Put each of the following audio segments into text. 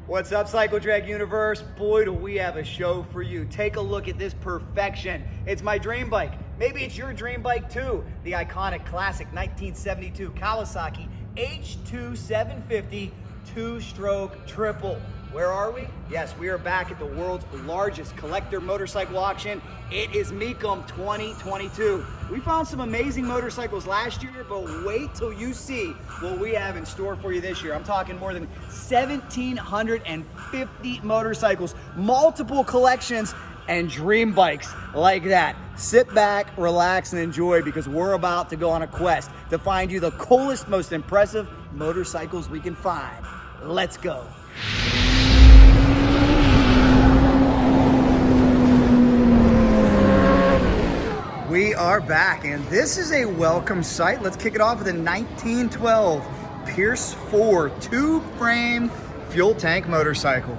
What's up, Cycle Drag Universe? Boy, do we have a show for you. Take a look at this perfection. It's my dream bike. Maybe it's your dream bike too. The iconic classic 1972 Kawasaki H2 750 two-stroke triple. Where are we? Yes, we are back at the world's largest collector motorcycle auction. It is Mecum 2022. We found some amazing motorcycles last year, but wait till you see what we have in store for you this year. I'm talking more than 1,750 motorcycles, multiple collections, and dream bikes like that. Sit back, relax, and enjoy, because we're about to go on a quest to find you the coolest, most impressive motorcycles we can find. Let's go. We are back, and this is a welcome sight. Let's kick it off with a 1912 Pierce 4 two-frame fuel tank motorcycle.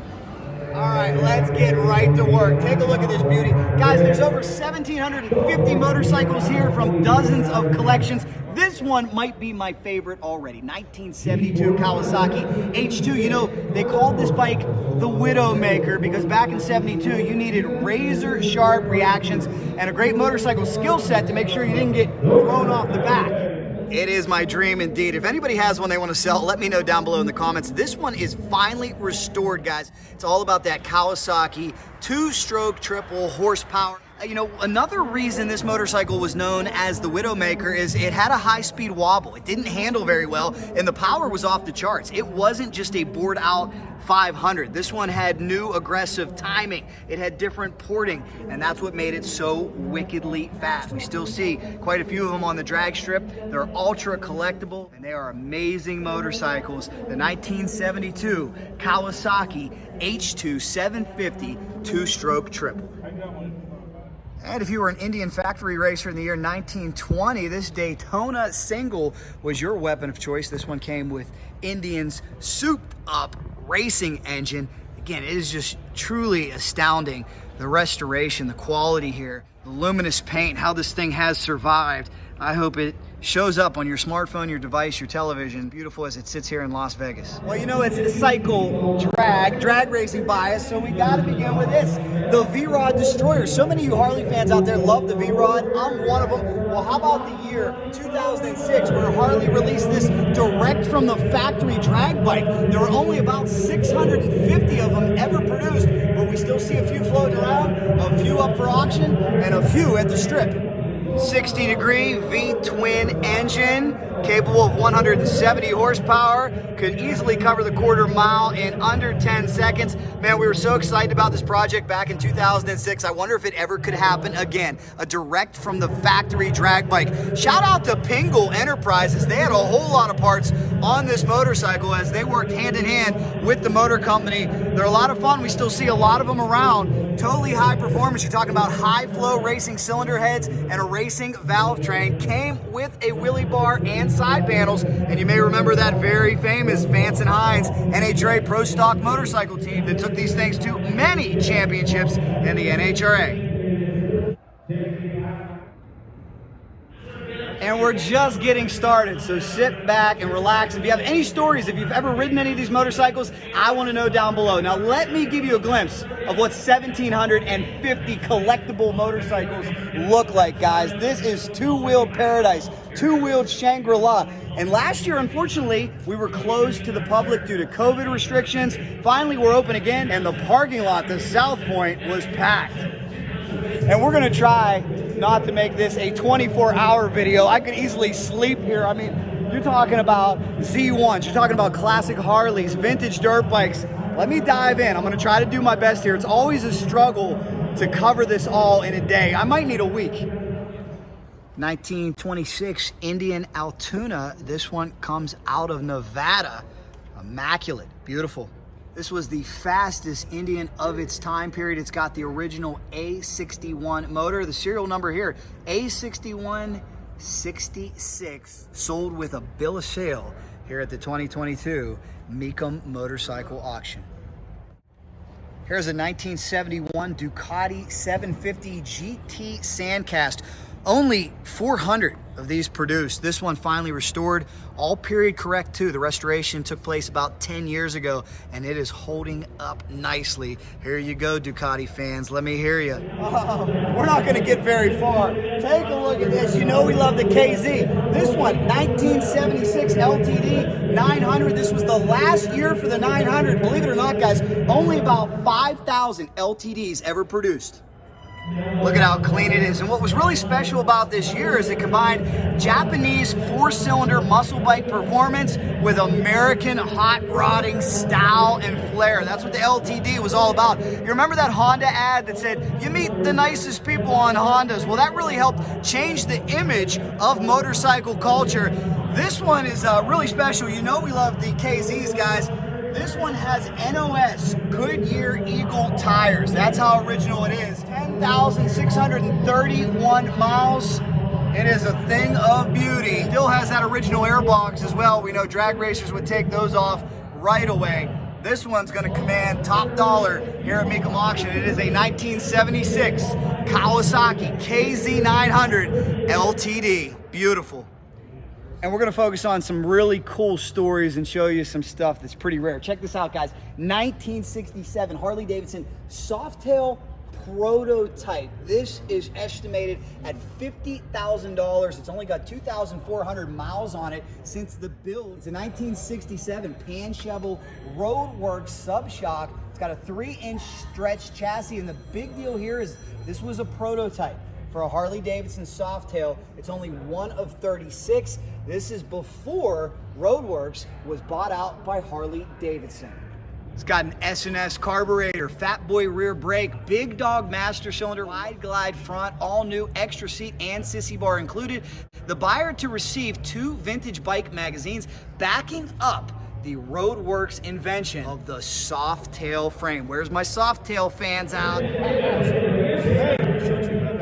All right, let's get right to work. Take a look at this beauty. Guys, there's over 1,750 motorcycles here from dozens of collections. This one might be my favorite already. 1972 Kawasaki H2. You know, they called this bike the Widowmaker because back in 72, you needed razor sharp reactions and a great motorcycle skill set to make sure you didn't get thrown off the back. It is my dream indeed. If anybody has one they want to sell, let me know down below in the comments. This one is finally restored, guys. It's all about that Kawasaki two-stroke triple horsepower. You know, another reason this motorcycle was known as the Widowmaker is it had a high-speed wobble. It didn't handle very well, and the power was off the charts. It wasn't just a bored-out 500. This one had new aggressive timing. It had different porting, and that's what made it so wickedly fast. We still see quite a few of them on the drag strip. They're ultra collectible, and they are amazing motorcycles. The 1972 Kawasaki H2 750 two-stroke triple. And if you were an Indian factory racer in the year 1920, this Daytona single was your weapon of choice. This one came with Indian's souped up racing engine. Again, it is just truly astounding. The restoration, the quality here, the luminous paint, how this thing has survived. I hope it shows up on your smartphone, your device, your television, beautiful as it sits here in Las Vegas. Well, you know, it's a cycle drag racing bias, so we gotta begin with this, the V-Rod Destroyer. So many of you Harley fans out there love the V-Rod. I'm one of them. Well, how about the year 2006, where Harley released this direct from the factory drag bike? There were only about 650 of them ever produced, but we still see a few floating around, a few up for auction, and a few at the strip. 60-degree V-twin engine, capable of 170 horsepower, could easily cover the quarter mile in under 10 seconds. Man, we were so excited about this project back in 2006. I wonder if it ever could happen again. A direct from the factory drag bike. Shout out to Pingle Enterprises. They had a whole lot of parts on this motorcycle as they worked hand in hand with the motor company. They're a lot of fun. We still see a lot of them around. Totally high performance. You're talking about high flow racing cylinder heads and a racing valve train. Came with a wheelie bar and side panels, and you may remember that very famous Vance and Hines NHRA Pro Stock motorcycle team that took these things to many championships in the NHRA. And we're just getting started, so sit back and relax. If you have any stories, if you've ever ridden any of these motorcycles, I want to know down below. Now let me give you a glimpse of what 1,750 collectible motorcycles look like, guys. This is two-wheeled paradise, two-wheeled Shangri-La. And last year, unfortunately, we were closed to the public due to COVID restrictions. Finally, we're open again, and the parking lot, the South Point, was packed. And we're gonna try not to make this a 24-hour video. I could easily sleep here. I mean, you're talking about Z1s, you're talking about classic Harleys, vintage dirt bikes. Let me dive in. I'm gonna try to do my best here. It's always a struggle to cover this all in a day. I might need a week. 1926 Indian Altoona. This one comes out of Nevada. Immaculate, beautiful. This was the fastest Indian of its time period. It's got the original A61 motor. The serial number here, A6166, sold with a bill of sale here at the 2022 Mecum Motorcycle Auction. Here's a 1971 Ducati 750 GT Sandcast. Only 400 of these produced. This one finally restored, all period correct too. The restoration took place about 10 years ago, and it is holding up nicely. Here you go, Ducati fans, let me hear you. We're not gonna get very far. Take a look at this. You know we love the KZ. This one, 1976 LTD 900. This was the last year for the 900. Believe it or not, guys, only about 5,000 LTDs ever produced. Look at how clean it is. And what was really special about this year is it combined Japanese 4-cylinder muscle bike performance with American hot rodding style and flair. That's what the LTD was all about. You remember that Honda ad that said, you meet the nicest people on Hondas? Well, that really helped change the image of motorcycle culture. This one is really special. You know we love the KZs, guys. This one has NOS Goodyear Eagle tires. That's how original it is. 10,631 miles. It is a thing of beauty. Still has that original airbox as well. We know drag racers would take those off right away. This one's gonna command top dollar here at Mecum Auction. It is a 1976 Kawasaki KZ900 LTD. Beautiful. And we're gonna focus on some really cool stories and show you some stuff that's pretty rare. Check this out, guys. 1967 Harley Davidson Softail prototype. This is estimated at $50,000. It's only got 2,400 miles on it since the build. It's a 1967 Pan Shovel Roadworks subshock. It's got a 3-inch stretch chassis, and the big deal here is this was a prototype for a Harley Davidson Softail. It's only one of 36. This is before Roadworks was bought out by Harley Davidson. It's got an S&S carburetor, Fat Boy rear brake, Big Dog master cylinder, wide glide front, all new extra seat and sissy bar included. The buyer to receive 2 vintage bike magazines backing up the Roadworks invention of the Softail frame. Where's my Softail fans out?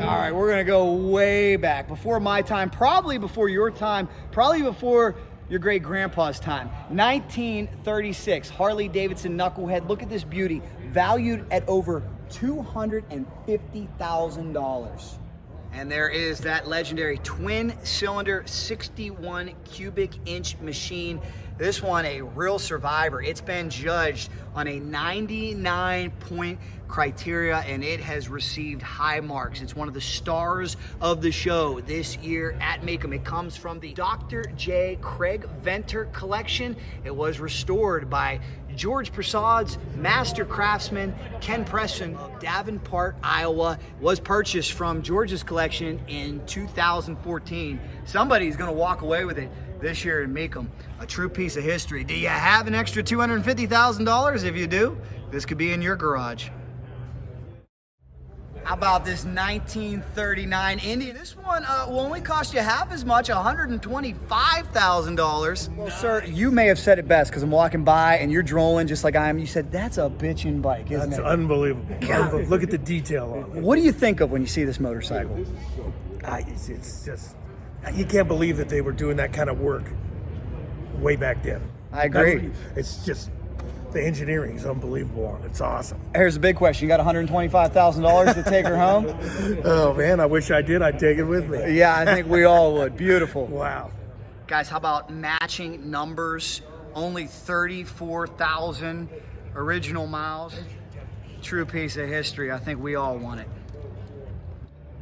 All right, we're gonna go way back, before my time, probably before your time, probably before your great grandpa's time. 1936, Harley Davidson Knucklehead. Look at this beauty, valued at over $250,000. And there is that legendary twin cylinder 61 cubic inch machine. This one, a real survivor. It's been judged on a 99-point criteria, and it has received high marks. It's one of the stars of the show this year at Mecum. It comes from the Dr. J. Craig Venter collection. It was restored by George Prasad's master craftsman, Ken Preston of Davenport, Iowa. It was purchased from George's collection in 2014. Somebody's gonna walk away with it this year in Mecum. A true piece of history. Do you have an extra $250,000? If you do, this could be in your garage. How about this 1939 Indy? This one will only cost you half as much, $125,000. Well, sir, you may have said it best, because I'm walking by and you're drooling just like I am. You said, that's a bitchin' bike, isn't it? That's unbelievable. God. Look at the detail on it. What do you think of when you see this motorcycle? It's just, you can't believe that they were doing that kind of work way back then. I agree. It's just, the engineering is unbelievable on it. It's awesome. Here's a big question. You got $125,000 to take her home? Oh man, I wish I did. I'd take it with me. Yeah, I think we all would. Beautiful. Wow. Guys, how about matching numbers? Only 34,000 original miles. True piece of history. I think we all want it.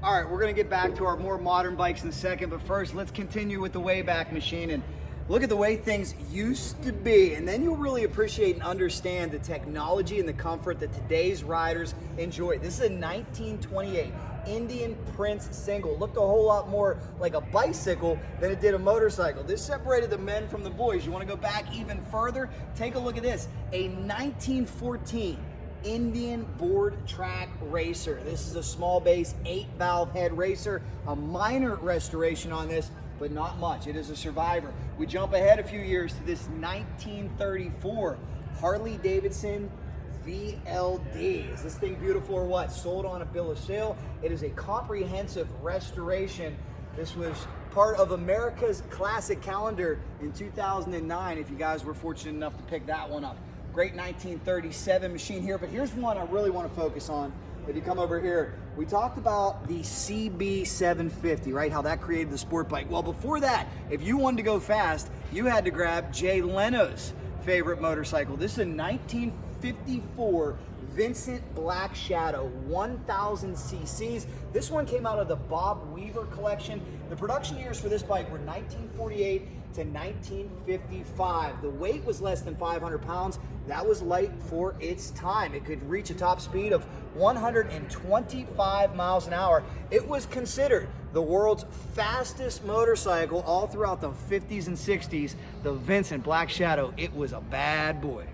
All right, we're gonna get back to our more modern bikes in a second, but first let's continue with the Wayback Machine and look at the way things used to be, and then you'll really appreciate and understand the technology and the comfort that today's riders enjoy. This is a 1928 Indian Prince single. Looked a whole lot more like a bicycle than it did a motorcycle. This separated the men from the boys. You want to go back even further? Take a look at this. A 1914 Indian board track racer. This is a small base 8-valve head racer. A minor restoration on this, but not much. It is a survivor. We jump ahead a few years to this 1934 Harley Davidson VLD. Is this thing beautiful or what? Sold on a bill of sale. It is a comprehensive restoration. This was part of America's Classic Calendar in 2009, if you guys were fortunate enough to pick that one up. Great 1937 machine here, but here's one I really want to focus on. if you come over here, we talked about the CB750, right? How that created the sport bike. Well, before that, if you wanted to go fast, you had to grab Jay Leno's favorite motorcycle. This is a 1954 Vincent Black Shadow, 1,000 cc's. This one came out of the Bob Weaver collection. The production years for this bike were 1948 to 1955. The weight was less than 500 pounds. That was light for its time. It could reach a top speed of 125 miles an hour. It was considered the world's fastest motorcycle all throughout the 50s and 60s. The Vincent Black Shadow, it was a bad boy.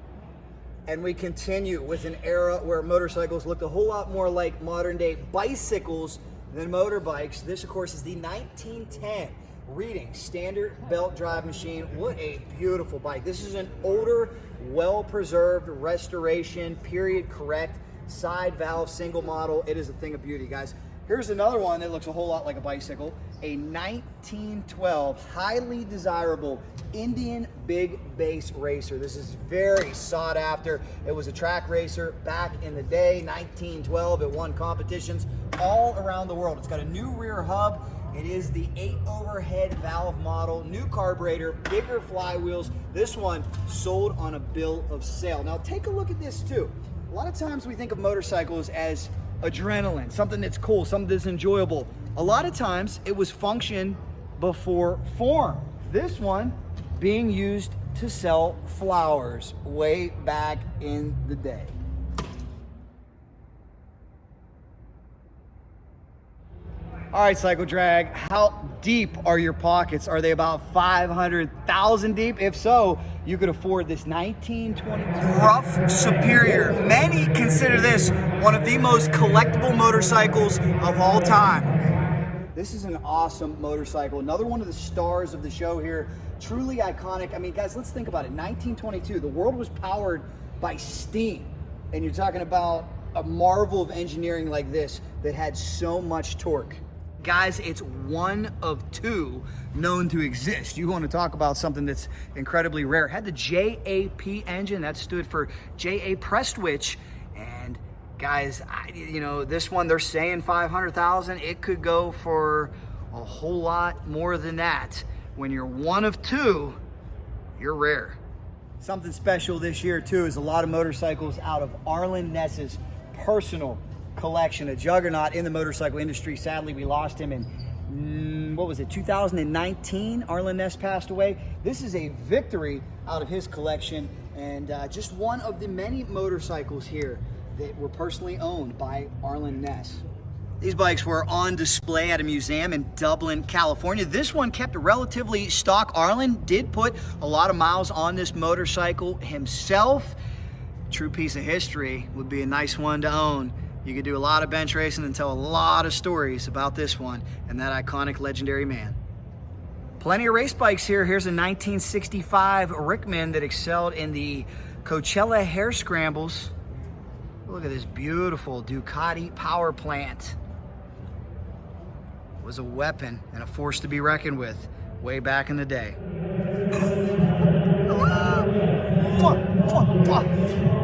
And we continue with an era where motorcycles looked a whole lot more like modern day bicycles than motorbikes. This, of course, is the 1910 Reading standard belt drive machine. What a beautiful bike. This is an older, well-preserved restoration, period correct, side valve, single model. It is a thing of beauty, guys. Here's another one that looks a whole lot like a bicycle. A 1912 highly desirable Indian big base racer. This is very sought after. It was a track racer back in the day, 1912. It won competitions all around the world. It's got a new rear hub. It is the 8 overhead valve model, new carburetor, bigger flywheels. This one sold on a bill of sale. Now take a look at this too. A lot of times we think of motorcycles as adrenaline, something that's cool, something that's enjoyable. A lot of times it was function before form. This one being used to sell flowers way back in the day. All right, Cycle Drag, how deep are your pockets? Are they about 500,000 deep? If so, you could afford this 1922 Brough Superior. Many consider this one of the most collectible motorcycles of all time. This is an awesome motorcycle. Another one of the stars of the show here. Truly iconic. I mean, guys, let's think about it. 1922, the world was powered by steam. And you're talking about a marvel of engineering like this that had so much torque. Guys, it's one of two known to exist. You want to talk about something that's incredibly rare. It had the JAP engine, that stood for J.A. Prestwich. And guys, you know, this one, they're saying 500,000. It could go for a whole lot more than that. When you're one of two, you're rare. Something special this year too is a lot of motorcycles out of Arlen Ness's personal collection, a juggernaut in the motorcycle industry. Sadly, we lost him in, what was it, 2019? Arlen Ness passed away. This is a victory out of his collection, and just one of the many motorcycles here that were personally owned by Arlen Ness. These bikes were on display at a museum in Dublin, California. This one kept a relatively stock. Arlen did put a lot of miles on this motorcycle himself. True piece of history, would be a nice one to own. You could do a lot of bench racing and tell a lot of stories about this one and that iconic legendary man. Plenty of race bikes here. Here's a 1965 Rickman that excelled in the Coachella Hare Scrambles. Look at this beautiful Ducati power plant. It was a weapon and a force to be reckoned with way back in the day.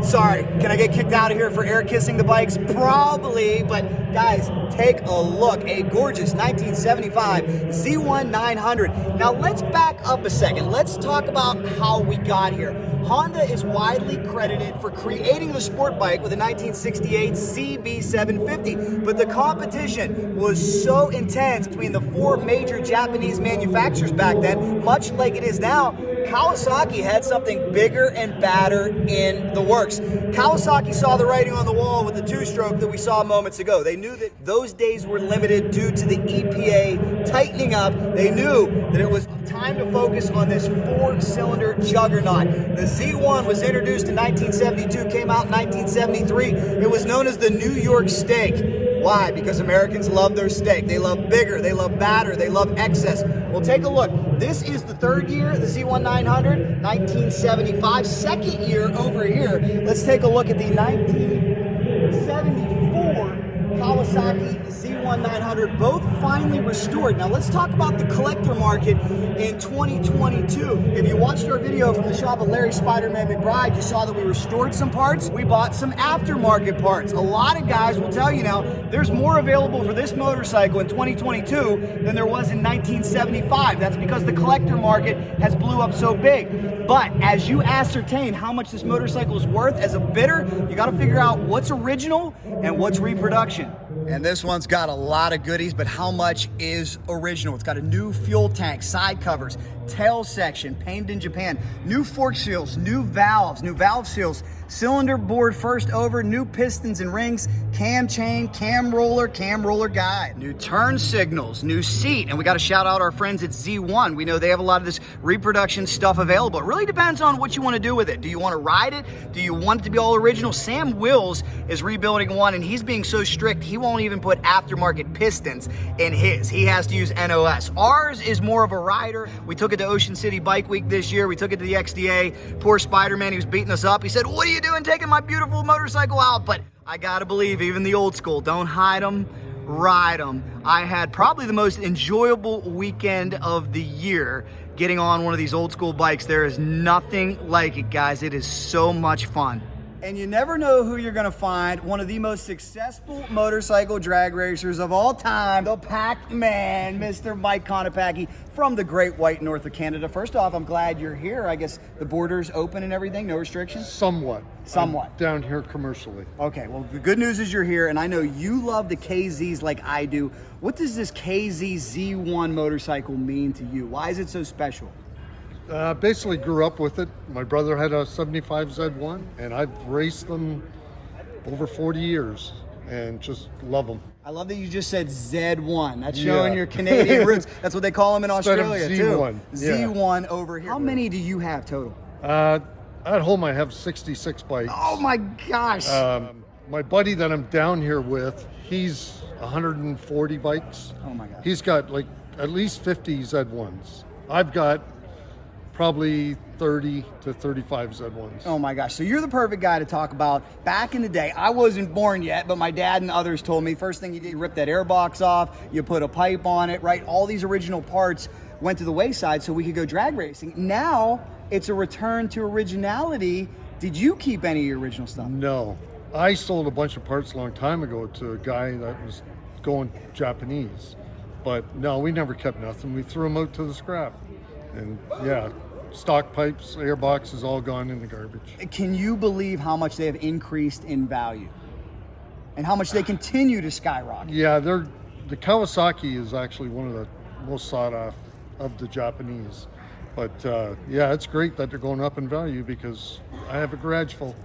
Sorry, can I get kicked out of here for air kissing the bikes? Probably, but guys, take a look. A gorgeous 1975 Z1 900. Now let's back up a second. Let's talk about how we got here. Honda is widely credited for creating the sport bike with a 1968 CB750, but the competition was so intense between the four major Japanese manufacturers back then, much like it is now. Kawasaki had something bigger and badder in the works. Kawasaki saw the writing on the wall with the two-stroke that we saw moments ago. They knew that those days were limited due to the EPA tightening up. They knew that it was time to focus on this four-cylinder juggernaut. The Z1 was introduced in 1972, came out in 1973. It was known as the New York Steak. Why? Because Americans love their steak. They love bigger, they love badder, they love excess. Well, take a look. This is the third year, the Z1 900, 1975. Second year over here. Let's take a look at the 1974 Kawasaki Kawasaki Z1 900, both finally restored. Now let's talk about the collector market in 2022. If you watched our video from the shop of Larry Spider-Man McBride, you saw that we restored some parts. We bought some aftermarket parts. A lot of guys will tell you now, there's more available for this motorcycle in 2022 than there was in 1975. That's because the collector market has blew up so big. But as you ascertain how much this motorcycle is worth as a bidder, you got to figure out what's original and what's reproduction. And this one's got a lot of goodies, but how much is original? It's got a new fuel tank, side covers, tail section, painted in Japan, new fork seals, new valve seals, cylinder board first over, new pistons and rings, cam chain, cam roller guide, new turn signals, new seat, and we got to shout out our friends at Z1. We know they have a lot of this reproduction stuff available. It really depends on what you want to do with it. Do you want to ride it? Do you want it to be all original? Sam Wills is rebuilding one, and he's being so strict, he won't even put aftermarket pistons in his. He has to use NOS. Ours is more of a rider. We took it to Ocean City Bike Week this year. We took it to the XDA. Poor Spider-Man, he was beating us up. He said, "What are you doing taking my beautiful motorcycle out?" But I gotta believe, even the old school, don't hide them, ride them. I had probably the most enjoyable weekend of the year getting on one of these old school bikes. There is nothing like it, guys. It is so much fun. And you never know who you're gonna find. One of the most successful motorcycle drag racers of all time, the Pac-Man, Mr. Mike Konopacki from the Great White North of Canada. First off, I'm glad you're here. I guess the border's open and everything, no restrictions? Somewhat. Somewhat. I'm down here commercially. Okay, well, the good news is you're here, and I know you love the KZs like I do. What does this KZ Z1 motorcycle mean to you? Why is it so special? Basically grew up with it. My brother had a 75 Z1, and I've raced them over 40 years and just love them. I love that you just said Z1. That's showing your Canadian roots. That's what they call them in Australia, Z1. too. Z1 over here. How many do you have total? At home, I have 66 bikes. Oh my gosh. My buddy that I'm down here with, he's 140 bikes. Oh my gosh. He's got like at least 50 Z1s. I've got probably 30 to 35 Z1s. Oh my gosh, so you're the perfect guy to talk about. Back in the day, I wasn't born yet, but my dad and others told me, first thing you did, you ripped that airbox off, you put a pipe on it, right? All these original parts went to the wayside so we could go drag racing. Now, it's a return to originality. Did you keep any of your original stuff? No. I sold a bunch of parts a long time ago to a guy that was going Japanese. But no, we never kept nothing. We threw them out to the scrap. And yeah, stock pipes, airbox is all gone in the garbage. Can you believe how much they have increased in value and how much they continue to skyrocket? Yeah, the Kawasaki is actually one of the most sought off of the Japanese. But yeah, it's great that they're going up in value because I have a garage full.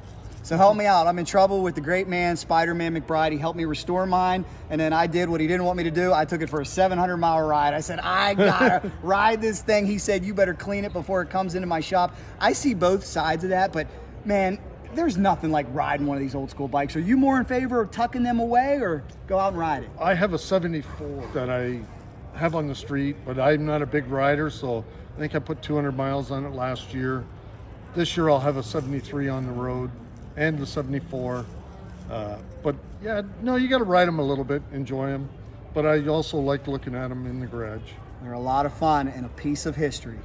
So help me out. I'm in trouble with the great man, Spider-Man McBride. He helped me restore mine, and then I did what he didn't want me to do. I took it for a 700-mile ride. I said, I gotta ride this thing. He said, you better clean it before it comes into my shop. I see both sides of that, but man, there's nothing like riding one of these old school bikes. Are you more in favor of tucking them away or go out and ride it? I have a 74 that I have on the street, but I'm not a big rider, so I think I put 200 miles on it last year. This year I'll have a 73 on the road and the 74. But yeah, no, you got to ride them a little bit, enjoy them. But I also like looking at them in the garage. They're a lot of fun and a piece of history.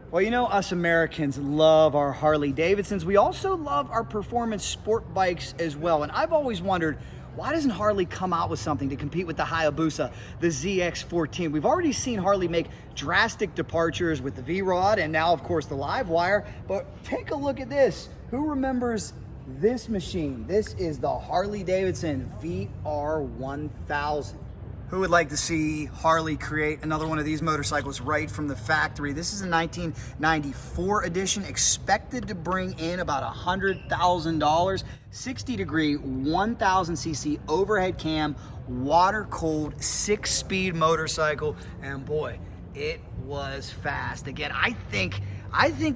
Well, you know, us Americans love our Harley Davidsons. We also love our performance sport bikes as well. And I've always wondered, why doesn't Harley come out with something to compete with the Hayabusa, the ZX14? We've already seen Harley make drastic departures with the V-Rod and now, of course, the Live Wire. But take a look at this. Who remembers this machine? This is the Harley Davidson VR1000. Who would like to see Harley create another one of these motorcycles right from the factory? This is a 1994 edition, expected to bring in about $100,000. 60-degree, 1,000cc overhead cam, water-cooled, 6-speed motorcycle, and boy, it was fast. Again, I think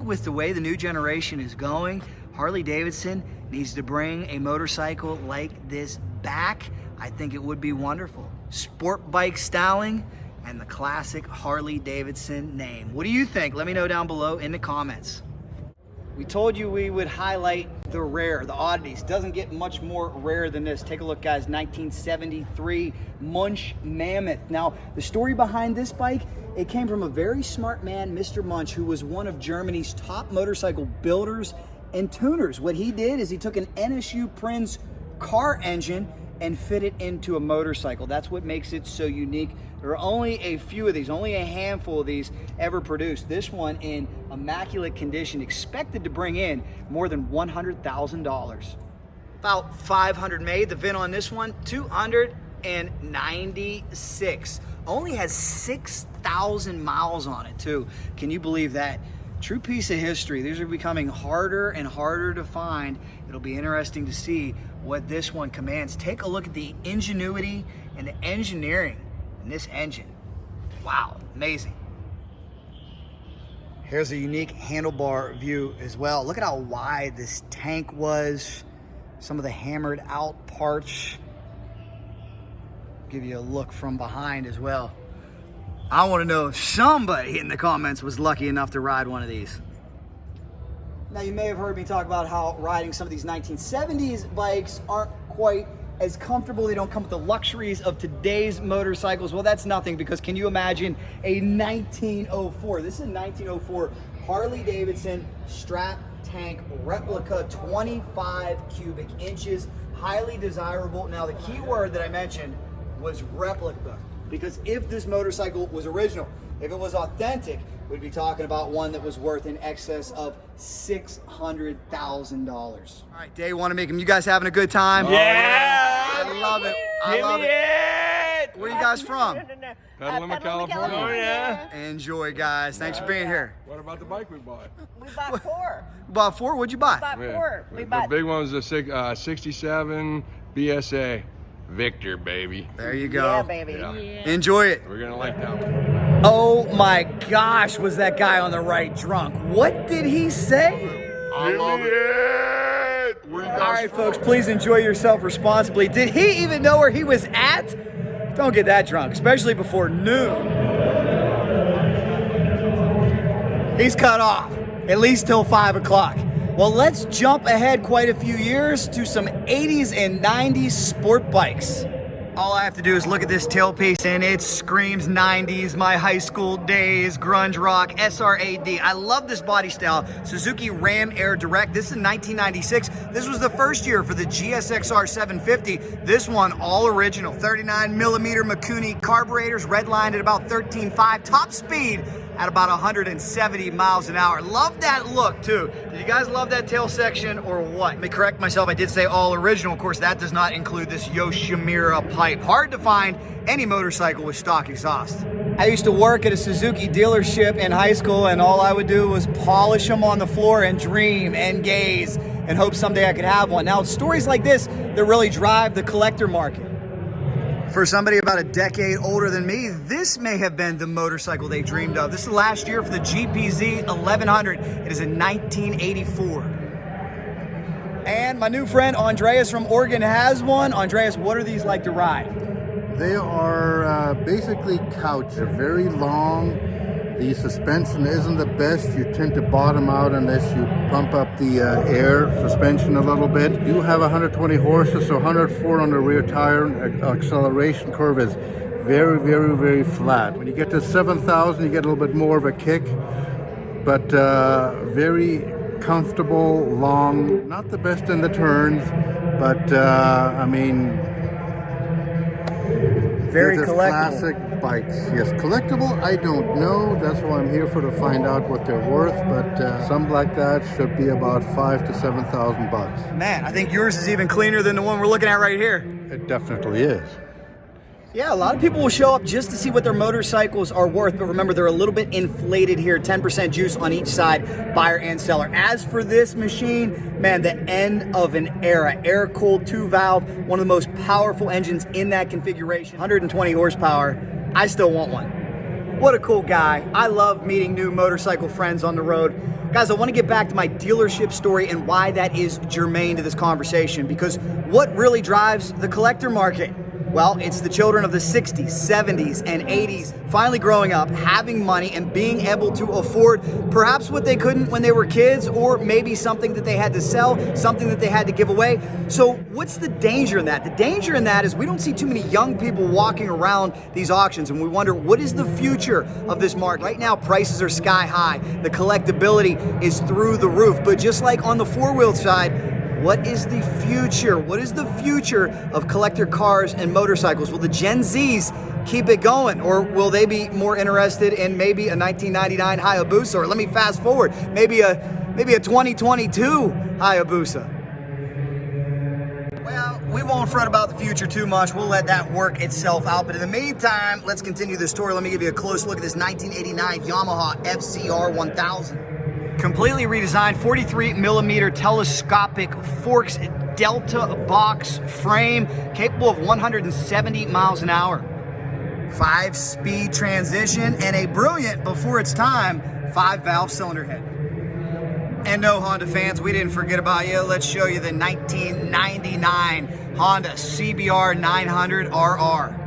with the way the new generation is going, Harley Davidson needs to bring a motorcycle like this back, I think it would be wonderful. Sportbike styling and the classic Harley Davidson name. What do you think? Let me know down below in the comments. We told you we would highlight the rare, the oddities. Doesn't get much more rare than this. Take a look, guys. 1973 Munch Mammoth. Now, the story behind this bike, it came from a very smart man, Mr. Munch, who was one of Germany's top motorcycle builders and tuners. What he did is he took an NSU Prinz car engine and fit it into a motorcycle. That's what makes it so unique. There are only a few of these, only a handful of these ever produced. This one in immaculate condition, expected to bring in more than $100,000. About 500 made. The VIN on this one, 296. Only has 6,000 miles on it too. Can you believe that? True piece of history. These are becoming harder and harder to find. It'll be interesting to see what this one commands. Take a look at the ingenuity and the engineering in this engine. Wow, amazing. Here's a unique handlebar view as well. Look at how wide this tank was. Some of the hammered out parts. Give you a look from behind as well. I want to know if somebody in the comments was lucky enough to ride one of these. Now, you may have heard me talk about how riding some of these 1970s bikes aren't quite as comfortable. They don't come with the luxuries of today's motorcycles. Well, that's nothing, because can you imagine a 1904? This is a 1904 Harley Davidson strap tank replica, 25 cubic inches, highly desirable. Now, the key word that I mentioned was replica, because if this motorcycle was original, if it was authentic, we'd be talking about one that was worth in excess of $600,000. All right, day one of Mecum. You guys having a good time? Yeah! I love it. I love it. Where are you guys from? Petaluma, California. Enjoy, guys. Thanks for being here. What about the bike we bought? We bought four. You bought four? What'd you buy? We bought four. We The bought big one was a 67 BSA. Victor, baby. There you go. yeah, baby. Yeah. Enjoy it. We're gonna like that one. Oh my gosh, was that guy on the right drunk? What did he say? I love it. All right, folks, please enjoy yourself responsibly. Did he even know where he was at? Don't get that drunk, especially before noon. He's cut off, at least till 5 o'clock. Well, let's jump ahead quite a few years to some 80s and 90s sport bikes. All I have to do is look at this tailpiece and it screams 90s, my high school days, grunge rock, SRAD. I love this body style. Suzuki Ram Air Direct. This is 1996. This was the first year for the GSXR 750. This one, all original. 39 millimeter Mikuni carburetors, redlined at about 13.5. Top speed at about 170 miles an hour. Love that look too. Did you guys love that tail section or what? Let me correct myself, I did say all original. Of course, that does not include this Yoshimura pipe. Hard to find any motorcycle with stock exhaust. I used to work at a Suzuki dealership in high school, and all I would do was polish them on the floor and dream and gaze and hope someday I could have one. Now, it's stories like this that really drive the collector market. For somebody about a decade older than me, this may have been the motorcycle they dreamed of. This is the last year for the GPZ 1100. It is a 1984. And my new friend Andreas from Oregon has one. Andreas, what are these like to ride? They are basically couch. They're very long. The suspension isn't the best. You tend to bottom out unless you pump up the air suspension a little bit. You do have 120 horses, so 104 on the rear tire. Acceleration curve is very, very, very flat. When you get to 7,000, you get a little bit more of a kick, but very comfortable, long. Not the best in the turns, but I mean, Very they're just collectible. classic bikes. Yes, collectible, I don't know. That's why I'm here for, to find out what they're worth, but some like that should be about 5,000 to 7,000 bucks. Man, I think yours is even cleaner than the one we're looking at right here. It definitely is. Yeah, a lot of people will show up just to see what their motorcycles are worth, but remember, they're a little bit inflated here, 10% juice on each side, buyer and seller. As for this machine, man, the end of an era. Air-cooled 2-valve, one of the most powerful engines in that configuration. 120 horsepower, I still want one. What a cool guy. I love meeting new motorcycle friends on the road. Guys, I want to get back to my dealership story and why that is germane to this conversation, because what really drives the collector market? Well, it's the children of the 60s, 70s, and 80s finally growing up, having money, and being able to afford perhaps what they couldn't when they were kids, or maybe something that they had to sell, something that they had to give away. So what's the danger in that? The danger in that is we don't see too many young people walking around these auctions, and we wonder, what is the future of this market? Right now, prices are sky high. The collectability is through the roof. But just like on the four-wheel side, what is the future? What is the future of collector cars and motorcycles? Will the Gen Zs keep it going, or will they be more interested in maybe a 1999 Hayabusa? Or let me fast forward, maybe a 2022 Hayabusa. Well, we won't fret about the future too much. We'll let that work itself out. But in the meantime, let's continue the story. Let me give you a close look at this 1989 Yamaha YSR 1000. Completely redesigned 43 millimeter telescopic forks, delta box frame, capable of 170 miles an hour. 5-speed transmission, and a brilliant, before its time, 5-valve cylinder head. And no, Honda fans, we didn't forget about you. Let's show you the 1999 Honda CBR 900 RR.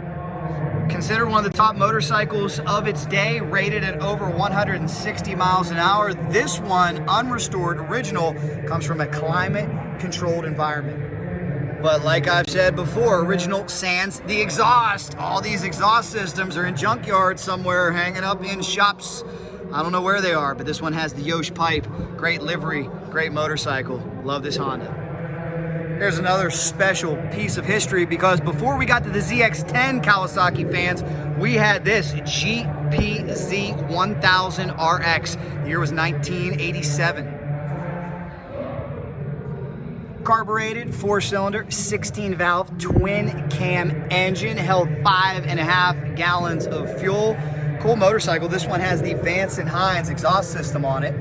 Considered one of the top motorcycles of its day, rated at over 160 miles an hour. This one, unrestored, original, comes from a climate-controlled environment. But like I've said before, original sans the exhaust. All these exhaust systems are in junkyards somewhere, hanging up in shops. I don't know where they are, but this one has the Yosh pipe. Great livery, great motorcycle. Love this Honda. Here's another special piece of history, because before we got to the ZX10 Kawasaki fans, we had this Z1000 RX. The year was 1987. Carbureted, 4-cylinder, 16-valve, twin-cam engine, held 5.5 gallons of fuel. Cool motorcycle. This one has the Vance & Hines exhaust system on it.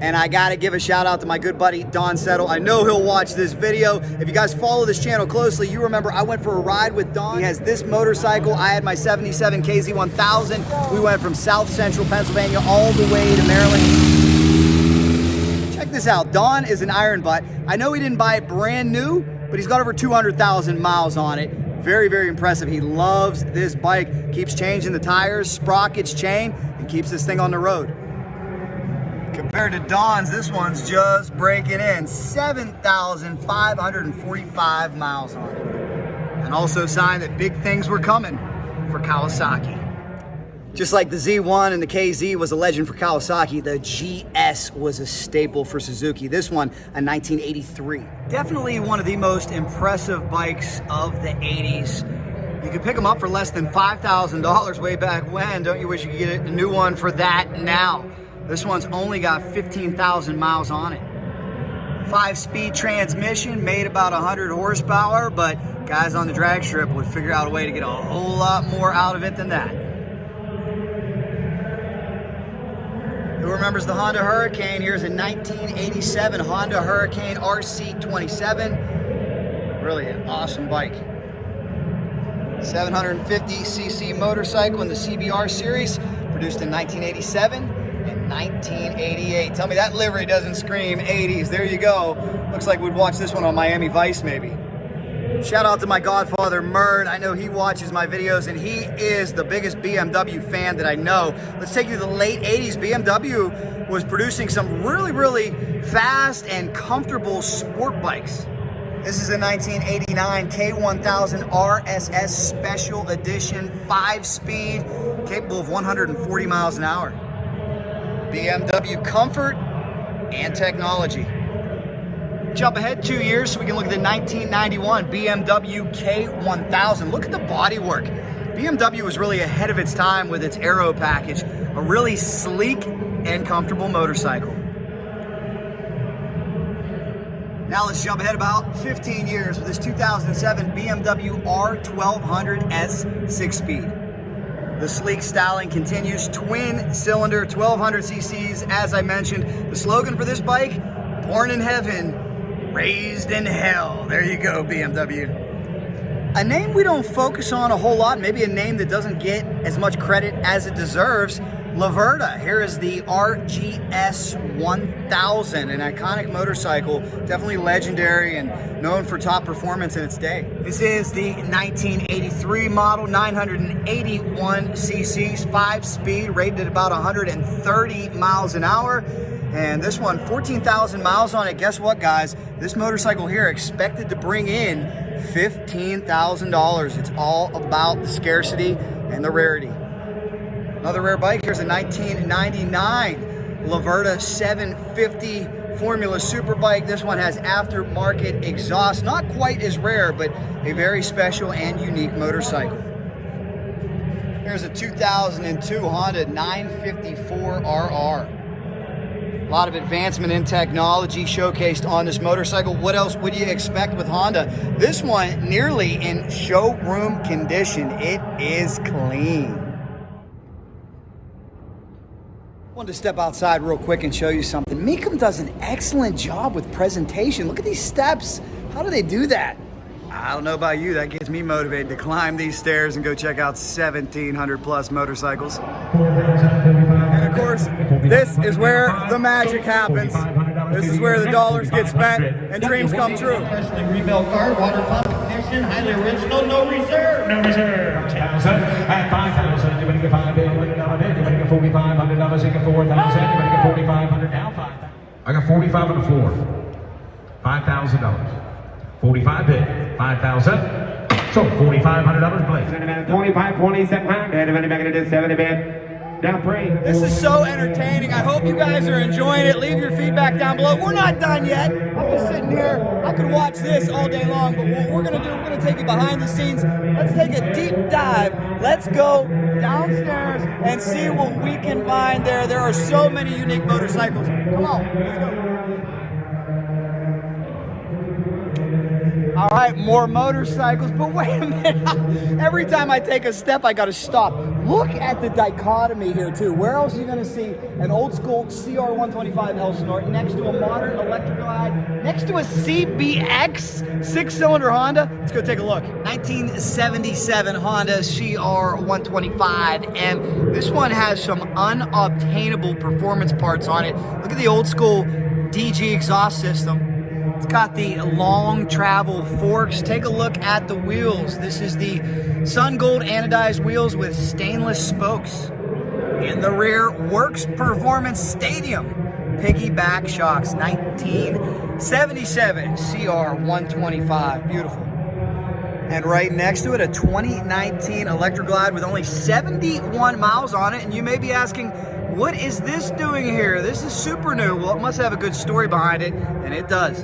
And I gotta give a shout out to my good buddy, Don Settle. I know he'll watch this video. If you guys follow this channel closely, you remember I went for a ride with Don. He has this motorcycle. I had my 77 KZ1000. We went from South Central Pennsylvania all the way to Maryland. Check this out. Don is an iron butt. I know he didn't buy it brand new, but he's got over 200,000 miles on it. Very, very impressive. He loves this bike. Keeps changing the tires, sprockets, chain, and keeps this thing on the road. Compared to Don's, this one's just breaking in. 7,545 miles on it. And also a sign that big things were coming for Kawasaki. Just like the Z1 and the KZ was a legend for Kawasaki, the GS was a staple for Suzuki. This one, a 1983. Definitely one of the most impressive bikes of the 80s. You could pick them up for less than $5,000 way back when. Don't you wish you could get a new one for that now? This one's only got 15,000 miles on it. 5-speed transmission, made about 100 horsepower, but guys on the drag strip would figure out a way to get a whole lot more out of it than that. Who remembers the Honda Hurricane? Here's a 1987 Honda Hurricane RC27. Really an awesome bike. 750cc motorcycle in the CBR series, produced in 1987 and 1988. Tell me that livery doesn't scream 80s. There you go. Looks like we'd watch this one on Miami Vice maybe. Shout out to my godfather, Murd. I know he watches my videos, and he is the biggest BMW fan that I know. Let's take you to the late 80s. BMW was producing some really, really fast and comfortable sport bikes. This is a 1989 K1000 RSS Special Edition, 5-speed, capable of 140 miles an hour. BMW comfort and technology. Jump ahead 2 years so we can look at the 1991 BMW K1000. Look at the bodywork. BMW was really ahead of its time with its aero package. A really sleek and comfortable motorcycle. Now let's jump ahead about 15 years with this 2007 BMW R1200S 6-speed. The sleek styling continues, twin cylinder, 1200 cc's, as I mentioned. The slogan for this bike, born in heaven, raised in hell. There you go, BMW. A name we don't focus on a whole lot, maybe a name that doesn't get as much credit as it deserves, Laverda, here is the GS1000, an cconic motorcycle, definitely legendary and known for top performance in its day. This is the 1983 model, 981 cc's, 5-speed, rated at about 130 miles an hour. And this one, 14,000 miles on it. Guess what, guys? This motorcycle here expected to bring in $15,000. It's all about the scarcity and the rarity. Another rare bike, here's a 1999 Laverda 750 Formula Superbike. This one has aftermarket exhaust. Not quite as rare, but a very special and unique motorcycle. Here's a 2002 Honda 954 RR. A lot of advancement in technology showcased on this motorcycle. What else would you expect with Honda? This one nearly in showroom condition. It is clean. Wanted to step outside real quick and show you something. Mecum does an excellent job with presentation. Look at these steps. How do they do that? I don't know about you, that gets me motivated to climb these stairs and go check out 1,700 plus motorcycles. And of course, this is where the magic happens. This is where the dollars get spent and dreams come true. Freshly rebuilt car, water pump condition, highly original, no reserve. No reserve. 10,000 at 5,000. You're going to get $5 bid. You're going to get $4,500. You get 4,000. You're going to get 4,500. Now 5,000. I got 45 on the floor. $5,000. 45 bid. 5,000. So $4,500 Blake. 25, 2700. 70 bid. Down 3. This is so entertaining. I hope you guys are enjoying it. Leave your feedback down below. We're not done yet. I'm just sitting here. I could watch this all day long, but what we're going to do, we're going to take you behind the scenes. Let's take a deep dive. Let's go downstairs and see what we can find there. There are so many unique motorcycles. Come on, let's go. All right, more motorcycles, but wait a minute. Every time I take a step, I gotta stop. Look at the dichotomy here too. Where else are you gonna see an old school CR125 Elsinore next to a modern electric glide, next to a CBX 6-cylinder Honda? Let's go take a look. 1977 Honda CR125M. This one has some unobtainable performance parts on it. Look at the old school DG exhaust system. It's got the long travel forks. Take a look at the wheels. This is the sun gold anodized wheels with stainless spokes. In the rear, Works Performance Stadium piggyback shocks. 1977 CR125. Beautiful. And right next to it, a 2019 Electra Glide with only 71 miles on it. And you may be asking, what is this doing here? This is super new. Well, it must have a good story behind it, and it does.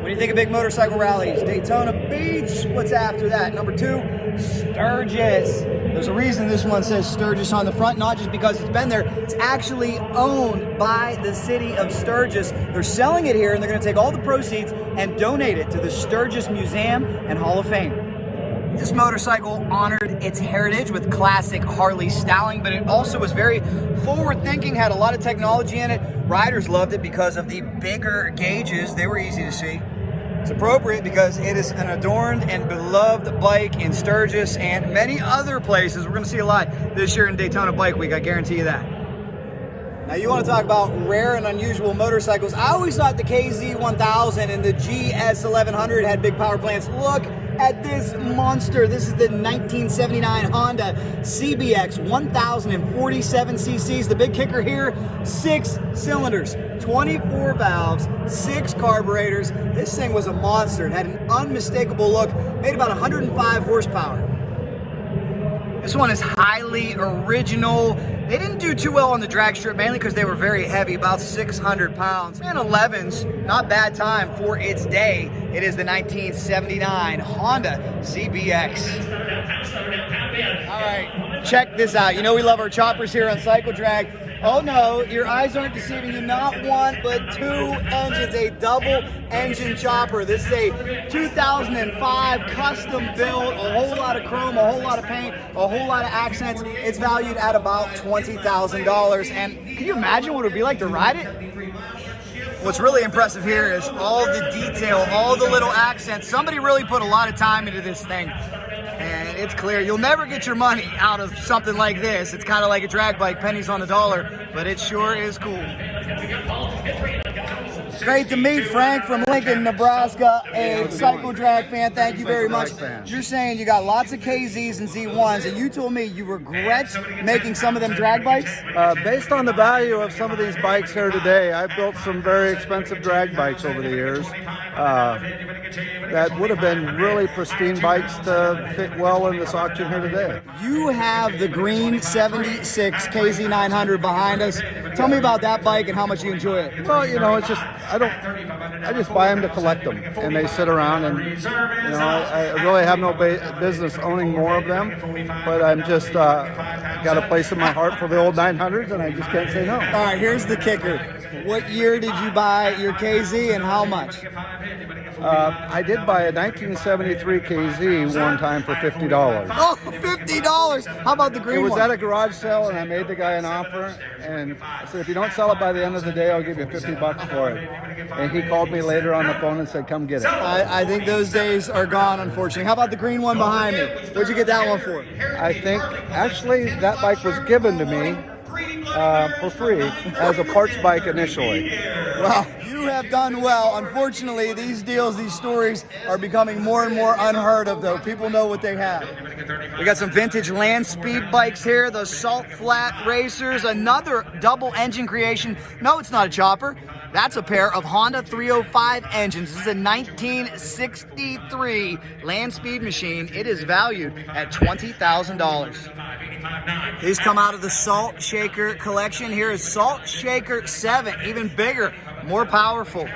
When you think of big motorcycle rallies, Daytona Beach, what's after that? Number 2, Sturgis. There's a reason this one says Sturgis on the front, not just because it's been there. It's actually owned by the city of Sturgis. They're selling it here, and they're going to take all the proceeds and donate it to the Sturgis Museum and Hall of Fame. This motorcycle honored its heritage with classic Harley styling, but it also was very forward-thinking, had a lot of technology in it. Riders loved it because of the bigger gauges. They were easy to see. It's appropriate because it is an adorned and beloved bike in Sturgis and many other places. We're going to see a lot this year in Daytona Bike Week, I guarantee you that. Now you want to talk about rare and unusual motorcycles. I always thought the KZ1000 and the GS1100 had big power plants. Look at this monster. This is the 1979 Honda CBX 1047 cc's. The big kicker here, 6 cylinders, 24 valves, 6 carburetors. This thing was a monster. It had an unmistakable look, made about 105 horsepower. This one is highly original. They didn't do too well on the drag strip, mainly because they were very heavy, about 600 pounds. And 11s, not bad time for its day. It is the 1979 Honda CBX. All right, check this out. You know we love our choppers here on Cycle Drag. Oh no, your eyes aren't deceiving you. Not one, but 2 engines, a double engine chopper. This is a 2005 custom build, a whole lot of chrome, a whole lot of paint, a whole lot of accents. It's valued at about $20,000. And can you imagine what it would be like to ride it? What's really impressive here is all the detail, all the little accents. Somebody really put a lot of time into this thing. And it's clear. You'll never get your money out of something like this. It's kind of like a drag bike, pennies on the dollar, but it sure is cool. Great to meet Frank from Lincoln, Nebraska, a cycle drag fan. Thank you very much. You're saying you got lots of KZs and Z1s, and you told me you regret making some of them drag bikes? Based on the value of some of these bikes here today, I've built some very expensive drag bikes over the years. That would have been really pristine bikes to fit well in this auction here today. You have the green 76 KZ900 behind us. Tell me about that bike and how much you enjoy it. Well, you know, it's just, I just buy them to collect them, and they sit around, and you know, I really have no business owning more of them, but I'm just got a place in my heart for the old 900s, and I just can't say no. All right, here's the kicker. What year did you buy your KZ and how much? I did buy a 1973 KZ one time for $50. Oh, $50! How about the green one? It was at a garage sale, and I made the guy an offer, and I said, if you don't sell it by the end of the day, I'll give you $50 for it. And he called me later on the phone and said, come get it. I think those days are gone, unfortunately. How about the green one behind me? What'd you get that one for? I think, actually, that bike was given to me for free as a parts bike initially. Well, you have done well. Unfortunately, these deals, these stories are becoming more and more unheard of, though. People know what they have. We got some vintage land speed bikes here, the Salt Flat Racers, another double engine creation. No, it's not a chopper. That's a pair of Honda 305 engines. This is a 1963 land speed machine. It is valued at $20,000. These come out of the Salt Shaker collection. Here is Salt Shaker 7, even bigger, more powerful.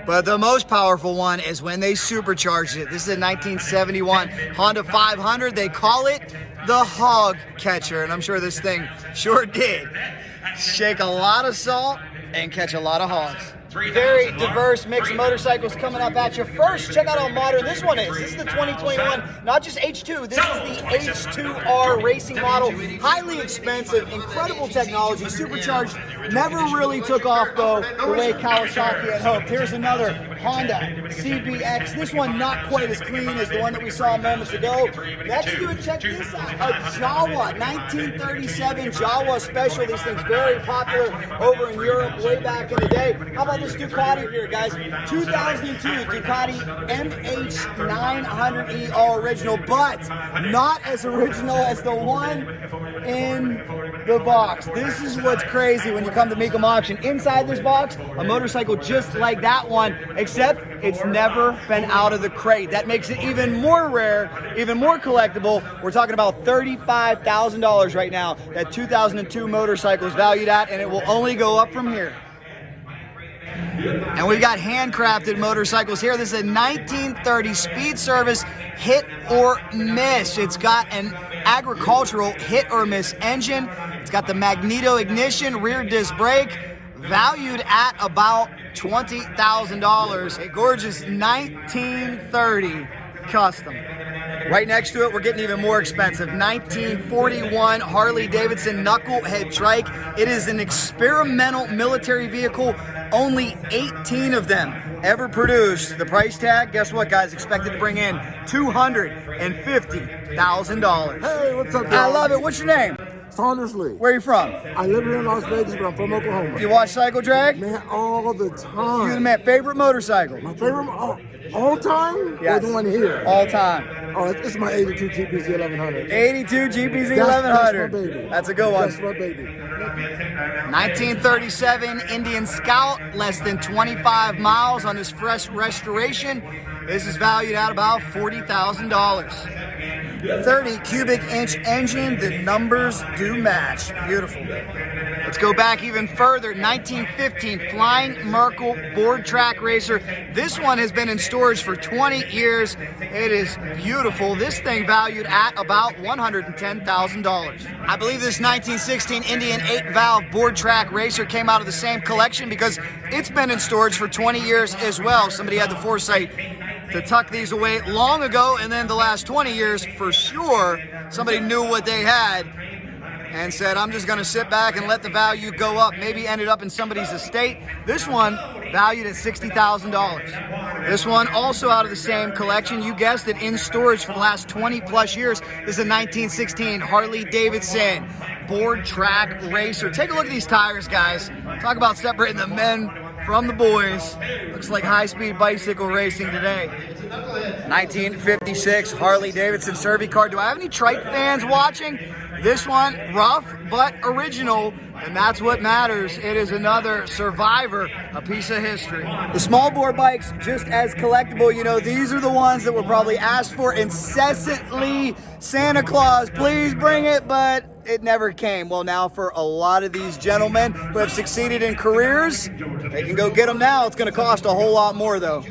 But the most powerful one is when they supercharged it. This is a 1971 Honda 500. They call it the Hog Catcher, and I'm sure this thing sure did shake a lot of salt and catch a lot of hogs. Very diverse mix of motorcycles coming up at you. First, check out how modern this one is. This is the 2021, not just H2, this is the H2R racing model. Highly expensive, incredible technology, supercharged. Never really took off, though, the way Kawasaki had hoped. Here's another Honda CBX. This one not quite as clean as the one that we saw moments ago. Next to it, check this out, a Jawa, 1937 Jawa Special. These things very popular over in Europe way back in the day. How about this Ducati here, guys? 2002 Ducati MH900E, all original, but not as original as the one in the box. This is what's crazy when you come to Mecum Auction. Inside this box, a motorcycle just like that one, except it's never been out of the crate. That makes it even more rare, even more collectible. We're talking about $35,000 right now. That 2002 motorcycle is valued at, and it will only go up from here. And we've got handcrafted motorcycles here. This is a 1930 Speed Service hit or miss. It's got an agricultural hit or miss engine. It's got the magneto ignition, rear disc brake, valued at about $20,000. A gorgeous 1930 custom. Right next to it, we're getting even more expensive. 1941 Harley Davidson Knucklehead Trike. It is an experimental military vehicle. Only 18 of them ever produced. The price tag, guess what, guys? Expected to bring in $250,000. Hey, what's up, I love it. What's your name? Saunders Lee. Where are you from? I live here in Las Vegas, but I'm from Oklahoma. You watch Cycle Drag? Man, all the time. You the man, favorite motorcycle? My favorite, all time? Yes. Or the one here? All time. Oh, it's my 82 GPZ 1100. 82 GPZ 1100. That's my baby. That's a good one. That's my baby. 1937 Indian Scout, less than 25 miles on this fresh restoration. This is valued at about $40,000. 30 cubic inch engine, the numbers do match. Beautiful. Let's go back even further. 1915 Flying Merkle board track racer. This one has been in storage for 20 years. It is beautiful. This thing valued at about $110,000. I believe this 1916 Indian 8-valve board track racer came out of the same collection because it's been in storage for 20 years as well. Somebody had the foresight to tuck these away long ago, and then the last 20 years, for sure, somebody knew what they had and said, I'm just gonna sit back and let the value go up. Maybe ended up in somebody's estate. This one valued at $60,000. This one also out of the same collection. You guessed it, in storage for the last 20 plus years. This is a 1916 Harley Davidson board track racer. Take a look at these tires, guys. Talk about separating the men from the boys. Looks like high-speed bicycle racing today. 1956 Harley Davidson Survey car. Do I have any trike fans watching? This one, rough but original, and that's what matters. It is another survivor, a piece of history. The small bore bikes, just as collectible. You know, these are the ones that were probably asked for incessantly. Santa Claus, please bring it, but it never came. Well, now for a lot of these gentlemen who have succeeded in careers, they can go get them now. It's going to cost a whole lot more, though.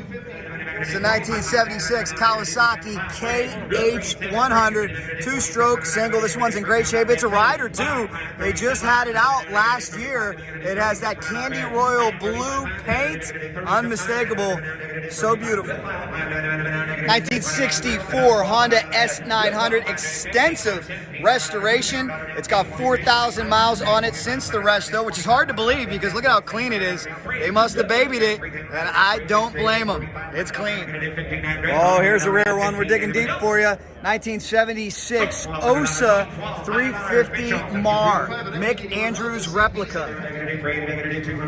It's a 1976 Kawasaki KH100 two-stroke single. This one's in great shape. It's a rider too. They just had it out last year. It has that candy royal blue paint. Unmistakable. So beautiful. 1964 Honda S900 extensive restoration. It's got 4,000 miles on it since the resto, which is hard to believe because look at how clean it is. They must have babied it, and I don't blame them. It's clean. Oh, here's a rare one. We're digging deep for you. 1976 OSA 350 Mar, Mick Andrews replica.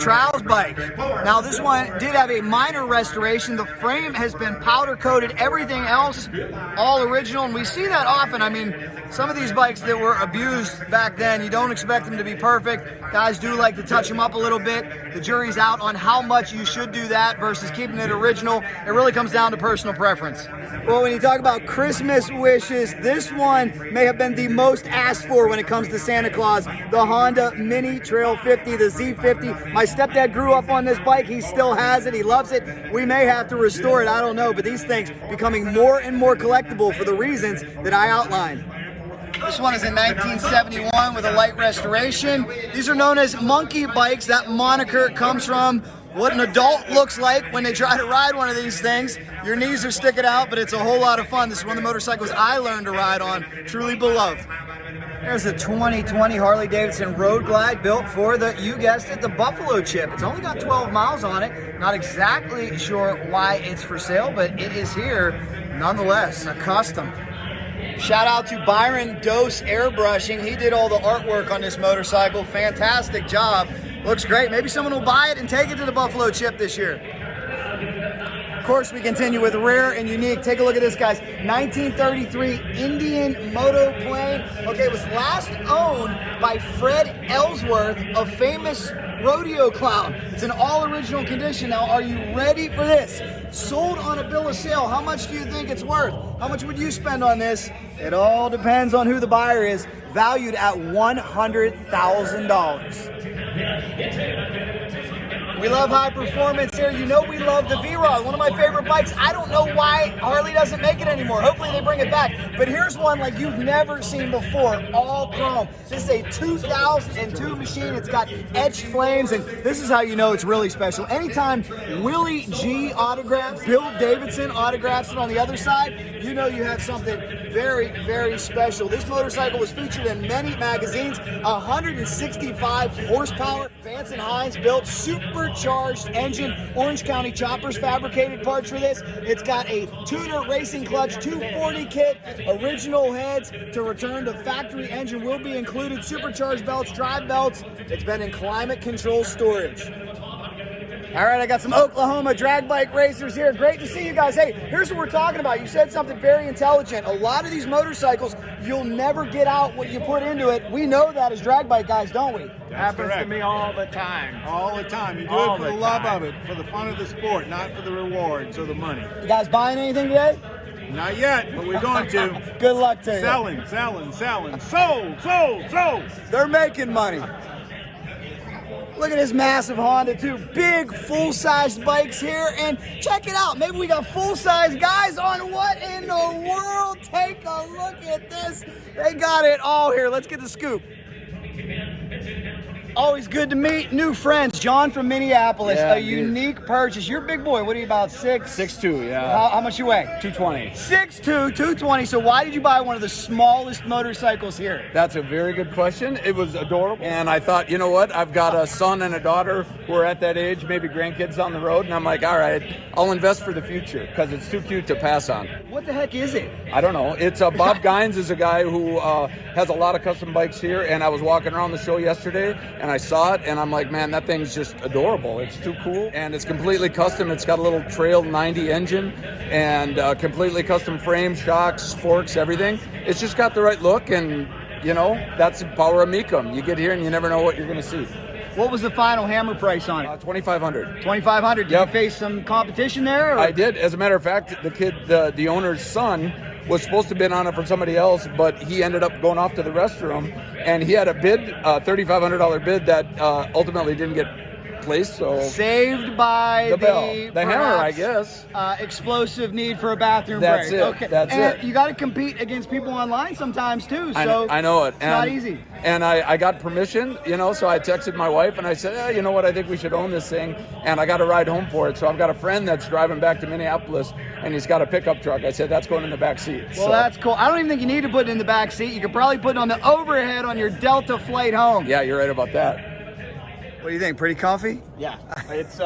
Trials bike. Now this one did have a minor restoration. The frame has been powder coated, everything else all original, and we see that often. I mean, some of these bikes that were abused back then, you don't expect them to be perfect. Guys do like to touch them up a little bit. The jury's out on how much you should do that versus keeping it original. It really comes down to personal preference. Well, when you talk about Christmas wishes, this one may have been the most asked for when it comes to Santa Claus. The Honda Mini Trail 50, the Z50. My stepdad grew up on this bike. He still has it. He loves it. We may have to restore it. I don't know. But these things becoming more and more collectible for the reasons that I outlined. This one is in 1971 with a light restoration. These are known as monkey bikes. That moniker comes from what an adult looks like when they try to ride one of these things. Your knees are sticking out, but it's a whole lot of fun. This is one of the motorcycles I learned to ride on. Truly beloved. There's a 2020 Harley Davidson Road Glide built for the, you guessed it, the Buffalo chip. It's only got 12 miles on it. Not exactly sure why it's for sale, but it is here nonetheless, a custom. Shout out to Byron Dose Airbrushing. He did all the artwork on this motorcycle. Fantastic job. Looks great. Maybe someone will buy it and take it to the Buffalo Chip this year. Of course, we continue with rare and unique. Take a look at this, guys. 1933 Indian motoplane. Okay, it was last owned by Fred Ellsworth, a famous rodeo clown. It's in all original condition. Now, are you ready for this? Sold on a bill of sale. How much do you think it's worth? How much would you spend on this? It all depends on who the buyer is. Valued at $100,000. We love high performance here. You know we love the V-Rod, one of my favorite bikes. I don't know why Harley doesn't make it anymore. Hopefully they bring it back. But here's one like you've never seen before, all chrome. This is a 2002 machine. It's got etched flames, and this is how you know it's really special. Anytime Willie G autographs, Bill Davidson autographs it on the other side, you know you have something very, very special. This motorcycle was featured in many magazines, 165 horsepower, Vance & Hines built supercharged engine, Orange County Choppers fabricated parts for this. It's got a tuner racing clutch, 240 kit, original heads. To return to factory engine will be included, supercharged belts, drive belts. It's been in climate control storage. All right, I got some Oklahoma drag bike racers here. Great to see you guys. Hey, here's what we're talking about. You said something very intelligent. A lot of these motorcycles, you'll never get out what you put into it. We know that as drag bike guys, don't we? Happens to me all the time. All the time. You do it for the love of it, for the fun of the sport, not for the rewards or the money. You guys buying anything today? Not yet, but we're going to. Good luck to you. Selling. Sold. They're making money. Look at this massive Honda too. Big full-size bikes here, and check it out. Maybe we got full-size guys on. What in the world? Take a look at this. They got it all here. Let's get the scoop. Always good to meet new friends. John from Minneapolis, Yeah, a unique purchase. You're a big boy. What are you, about 6'2", yeah. How much you weigh? 220. 6'2", 220. So why did you buy one of the smallest motorcycles here? That's a very good question. It was adorable. And I thought, you know what? I've got a son and a daughter who are at that age, maybe grandkids on the road. And I'm like, all right, I'll invest for the future because it's too cute to pass on. What the heck is it? I don't know. It's Bob Gines is a guy who has a lot of custom bikes here. And I was walking around the show yesterday and I saw it and I'm like, man, that thing's just adorable. It's too cool. And it's completely custom. It's got a little Trail 90 engine and completely custom frame, shocks, forks, everything. It's just got the right look, and you know, that's the power of Mecum. You get here and you never know what you're going to see. What was the final hammer price on it? $2,500. $2,500. Did Yep. you face some competition there? Or? I did. As a matter of fact, the kid, the owner's son, was supposed to have been on it for somebody else, but he ended up going off to the restroom, and he had a bid, $3,500 bid that ultimately didn't get placed. So saved by the hammer, I guess. Explosive need for a bathroom That's break. it. Okay. That's and it. You got to compete against people online sometimes too. So I know it. It's not easy. And I got permission, you know, so I texted my wife and I said, you know what, I think we should own this thing. And I got a ride home for it. So I've got a friend that's driving back to Minneapolis and he's got a pickup truck. I said, that's going in the back seat. Well, that's cool. I don't even think you need to put it in the back seat. You could probably put it on the overhead on your Delta flight home. Yeah, you're right about that. What do you think? Pretty comfy? Yeah, it's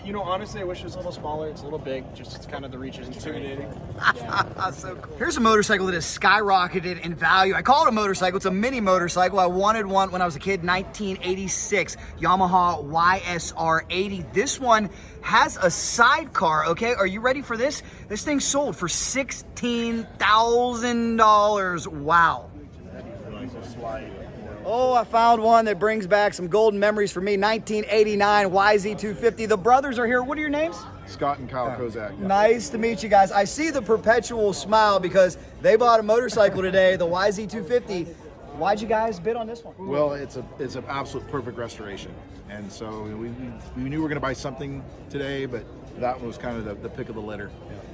you know, honestly, I wish it was a little smaller. It's a little big. Just it's kind of the reach is intimidating. Yeah. So cool. Here's a motorcycle that has skyrocketed in value. I call it a motorcycle. It's a mini motorcycle. I wanted one when I was a kid. 1986 Yamaha YSR 80. This one has a sidecar. Okay, are you ready for this? This thing sold for $16,000. Wow. Oh, I found one that brings back some golden memories for me. 1989 YZ250. The brothers are here. What are your names? Scott and Kyle Kozak. Nice to meet you guys. I see the perpetual smile because they bought a motorcycle today, the YZ250. Why'd you guys bid on this one? Well, it's an absolute perfect restoration. And so we knew we were going to buy something today, but that one was kind of the pick of the litter.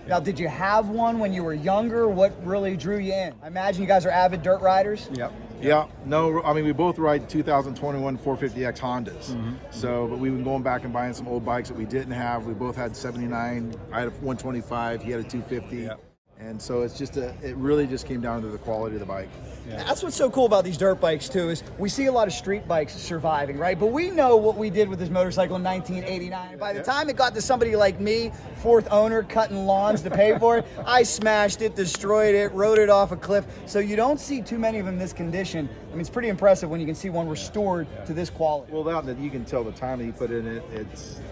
Now, did you have one when you were younger? What really drew you in? I imagine you guys are avid dirt riders? Yep. Yeah, no, I mean, we both ride 2021 450X Hondas. So, but we've been going back and buying some old bikes that we didn't have. We both had 79. I had a 125, he had a 250. Yep. And so it's just it really just came down to the quality of the bike. Yeah. That's what's so cool about these dirt bikes too, is we see a lot of street bikes surviving, right? But we know what we did with this motorcycle in 1989. By the time it got to somebody like me, fourth owner, cutting lawns to pay for it, I smashed it, destroyed it, rode it off a cliff. So you don't see too many of them in this condition. I mean, it's pretty impressive when you can see one restored to this quality. Well, that you can tell the time that he put in it.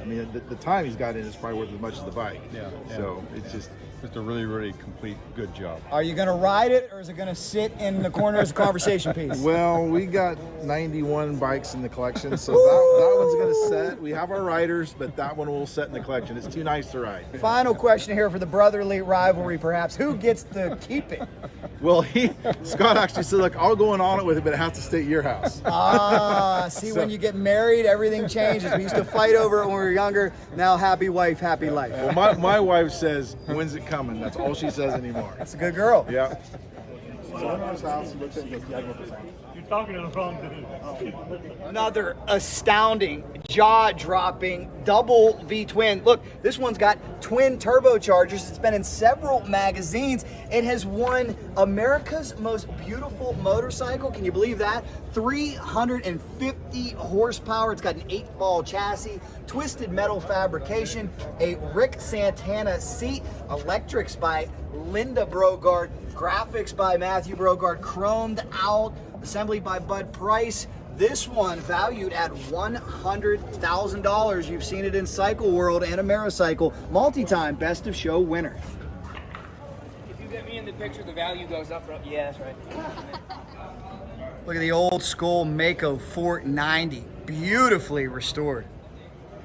I mean, the time he's got in is probably worth as much as the bike. Yeah. So it's just a really, really complete, good job. Are you going to ride it, or is it going to sit in the corner as a conversation piece? Well, we got 91 bikes in the collection, so that one's going to set. We have our riders, but that one will set in the collection. It's too nice to ride. Final question here for the brotherly rivalry, perhaps. Who gets to keep it? Well, Scott actually said, look, I'll go on it with it, but it has to stay at your house. See, when you get married, everything changes. We used to fight over it when we were younger. Now, happy wife, happy life. Well, my wife says, when's it coming? That's all she says anymore. That's a good girl. Yeah. You're talking to the wrong dude. Another astounding, jaw-dropping double V-twin. Look, this one's got twin turbochargers. It's been in several magazines. It has won America's Most Beautiful Motorcycle. Can you believe that? 350 horsepower. It's got an 8-ball chassis, twisted metal fabrication, a Rick Santana seat, electrics by Linda Brogard, graphics by Matthew Brogard, chromed out, assembly by Bud Price. This one valued at $100,000. You've seen it in Cycle World and Americycle. Multi-time Best of Show winner. If you get me in the picture, the value goes up. Yeah, that's right. Look at the old school Mecum 490, beautifully restored.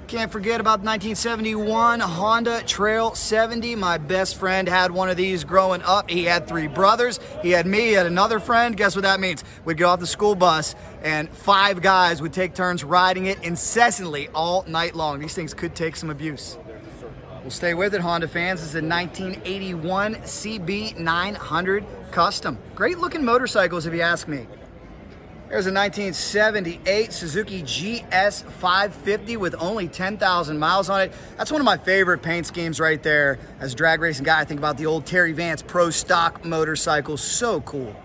Can't forget about the 1971 Honda Trail 70. My best friend had one of these growing up. He had 3 brothers. He had me, he had another friend. Guess what that means? We'd get off the school bus and 5 guys would take turns riding it incessantly all night long. These things could take some abuse. We'll stay with it, Honda fans. This is a 1981 CB900 Custom. Great looking motorcycles if you ask me. There's a 1978 Suzuki GS 550 with only 10,000 miles on it. That's one of my favorite paint schemes right there. As a drag racing guy, I think about the old Terry Vance Pro Stock motorcycle. So cool.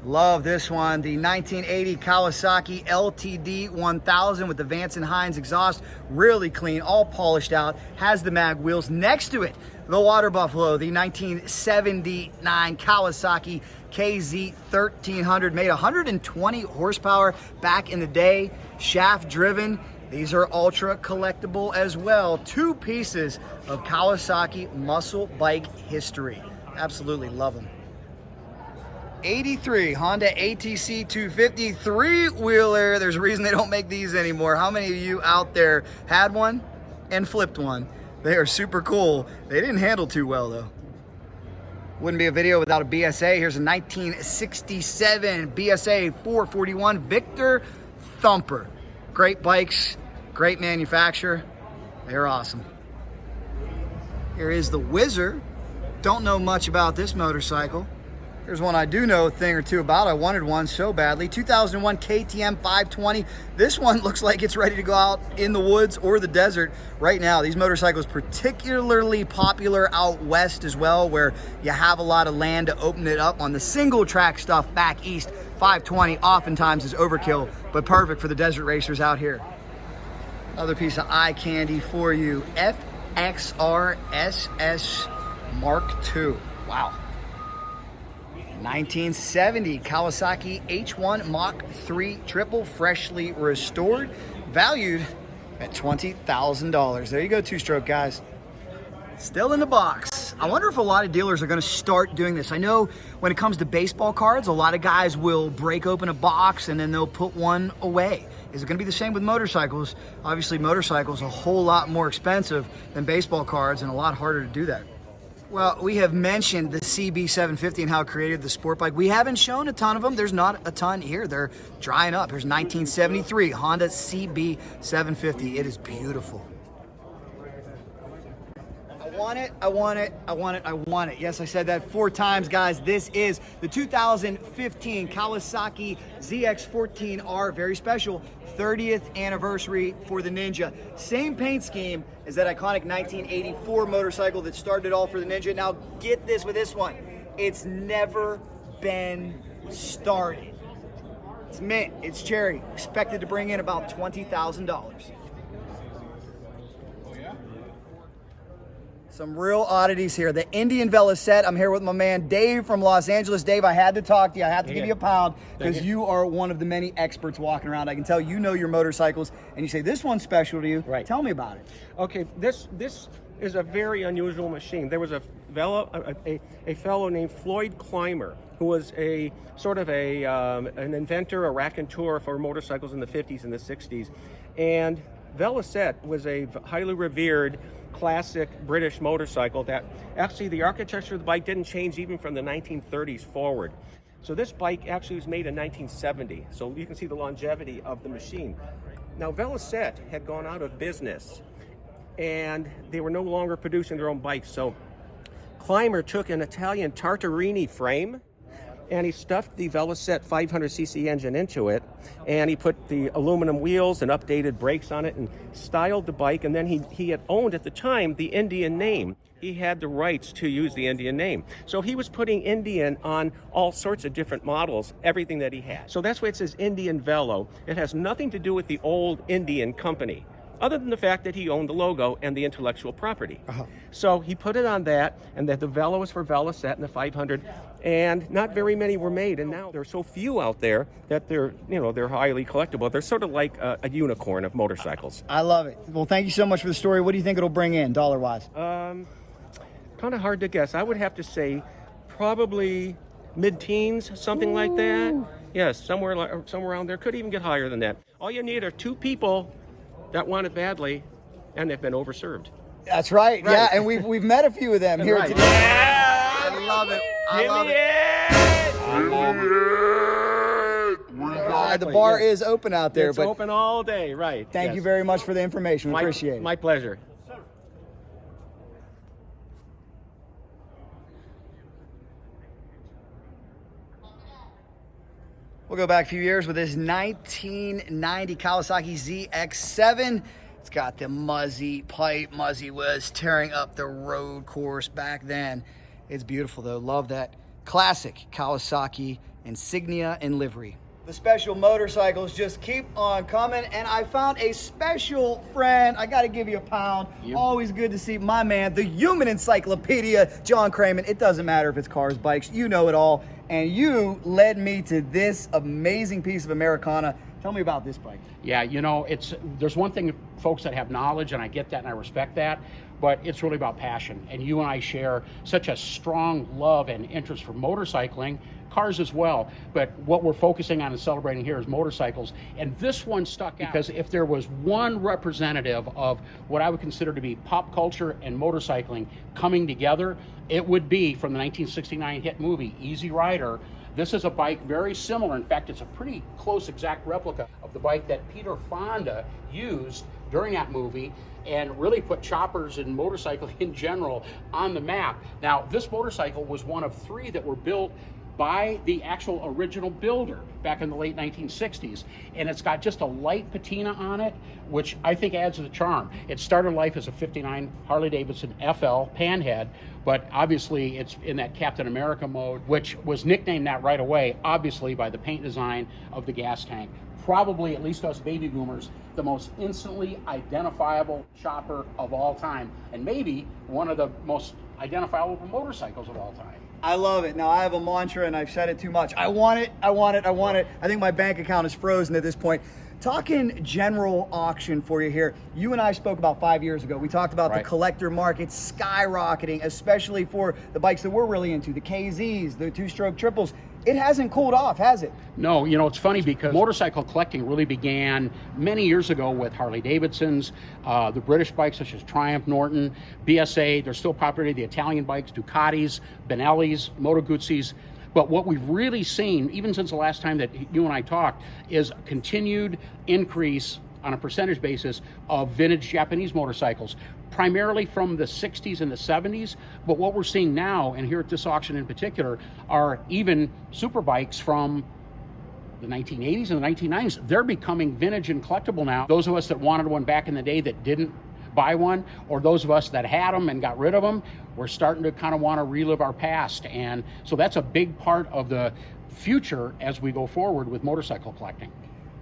Love this one, the 1980 Kawasaki LTD 1000 with the Vance and Hines exhaust. Really clean, all polished out. Has the mag wheels. Next to it, the Water Buffalo, the 1979 Kawasaki KZ1300, made 120 horsepower back in the day, shaft driven. These are ultra collectible as well. 2 pieces of Kawasaki muscle bike history. Absolutely love them. 83 Honda ATC 250 3-wheeler. There's a reason they don't make these anymore. How many of you out there had one and flipped one? They are super cool. They didn't handle too well though. Wouldn't be a video without a BSA. Here's a 1967 BSA 441 Victor Thumper. Great bikes, great manufacturer. They're awesome. Here is the Whizzer. Don't know much about this motorcycle. Here's one I do know a thing or two about. I wanted one so badly. 2001 KTM 520. This one looks like it's ready to go out in the woods or the desert right now. These motorcycles particularly popular out west as well, where you have a lot of land to open it up. On the single track stuff back east, 520 oftentimes is overkill, but perfect for the desert racers out here. Another piece of eye candy for you. FXR SS Mark II. Wow. 1970 Kawasaki H1 Mach 3 Triple, freshly restored, valued at $20,000. There you go, two-stroke guys. Still in the box. I wonder if a lot of dealers are going to start doing this. I know when it comes to baseball cards, a lot of guys will break open a box and then they'll put one away. Is it going to be the same with motorcycles? Obviously, motorcycles are a whole lot more expensive than baseball cards and a lot harder to do that. Well, we have mentioned the CB750 and how it created the sport bike. We haven't shown a ton of them. There's not a ton here. They're drying up. Here's 1973 Honda CB750. It is beautiful. I want it, I want it, I want it, I want it. Yes, I said that 4 times, guys. This is the 2015 Kawasaki ZX14R, very special 30th anniversary for the Ninja. Same paint scheme as that iconic 1984 motorcycle that started it all for the Ninja. Now get this with this one. It's never been started. It's mint, it's cherry, expected to bring in about $20,000. Some real oddities here. The Indian Velocette. I'm here with my man Dave from Los Angeles. Dave, I had to talk to you. I have to give you a pound because you are one of the many experts walking around. I can tell you know your motorcycles, and you say this one's special to you. Right. Tell me about it. Okay, this is a very unusual machine. There was a fellow named Floyd Clymer, who was a sort of an inventor, a raconteur for motorcycles in the 50s and the 60s. And Velocette was a highly revered classic British motorcycle that actually the architecture of the bike didn't change even from the 1930s forward. So this bike actually was made in 1970. So you can see the longevity of the machine. Now Velocette had gone out of business and they were no longer producing their own bikes. So Clymer took an Italian Tartarini frame and he stuffed the Velocette 500cc engine into it, and he put the aluminum wheels and updated brakes on it and styled the bike, and then he had owned at the time the Indian name. He had the rights to use the Indian name. So he was putting Indian on all sorts of different models, everything that he had. So that's why it says Indian Velo. It has nothing to do with the old Indian company, other than the fact that he owned the logo and the intellectual property. So he put it on that, and that the Velo is for Velocette and the 500, and not very many were made, and now there are so few out there that they're highly collectible. They're sort of like a unicorn of motorcycles. I love it. Well, thank you so much for the story. What do you think it'll bring in, dollar-wise? Kind of hard to guess. I would have to say probably mid-teens, something like that. Yes, somewhere around there. Could even get higher than that. All you need are 2 people that want it badly, and they've been overserved. That's right. Yeah, and we've met a few of them here today. Yeah, I love it. I love it. The bar is open out there. It's open all day, right. Thank you very much for the information. We appreciate it. My pleasure. We'll go back a few years with this 1990 Kawasaki ZX7. It's got the Muzzy pipe. Muzzy was tearing up the road course back then. It's beautiful though. Love that classic Kawasaki insignia and livery. The special motorcycles just keep on coming, and I found a special friend. I got to give you a pound. Always good to see my man, the human encyclopedia, John Cramen. It doesn't matter if it's cars, bikes, you know it all. And you led me to this amazing piece of Americana. Tell me about this bike. Yeah, you know, there's one thing, folks that have knowledge, and I get that and I respect that, but it's really about passion. And you and I share such a strong love and interest for motorcycling, cars as well. But what we're focusing on and celebrating here is motorcycles. And this one stuck out because if there was one representative of what I would consider to be pop culture and motorcycling coming together, it would be from the 1969 hit movie, Easy Rider. This is a bike very similar. In fact, it's a pretty close exact replica of the bike that Peter Fonda used during that movie and really put choppers and motorcycling in general on the map. Now, this motorcycle was one of 3 that were built by the actual original builder back in the late 1960s. And it's got just a light patina on it, which I think adds to the charm. It started life as a 59 Harley-Davidson FL Panhead, but obviously it's in that Captain America mode, which was nicknamed that right away, obviously by the paint design of the gas tank. Probably, at least us baby boomers, the most instantly identifiable chopper of all time, and maybe one of the most identifiable motorcycles of all time. I love it. Now, I have a mantra, and I've said it too much. I want it, I want it, I want it. I think my bank account is frozen at this point. Talking general auction for you here. You and I spoke about 5 years ago. We talked about the collector market skyrocketing, especially for the bikes that we're really into, the KZs, the 2-stroke triples. It hasn't cooled off, has it? No, you know, it's funny because motorcycle collecting really began many years ago with Harley-Davidsons, the British bikes such as Triumph, Norton, BSA. They're still popular, the Italian bikes, Ducatis, Benellis, Moto Guzzis. But what we've really seen, even since the last time that you and I talked, is a continued increase on a percentage basis of vintage Japanese motorcycles, primarily from the 60s and the 70s. But what we're seeing now, and here at this auction in particular, are even superbikes from the 1980s and the 1990s. They're becoming vintage and collectible now. Those of us that wanted one back in the day that didn't buy one, or those of us that had them and got rid of them, we're starting to kind of want to relive our past. And so that's a big part of the future as we go forward with motorcycle collecting.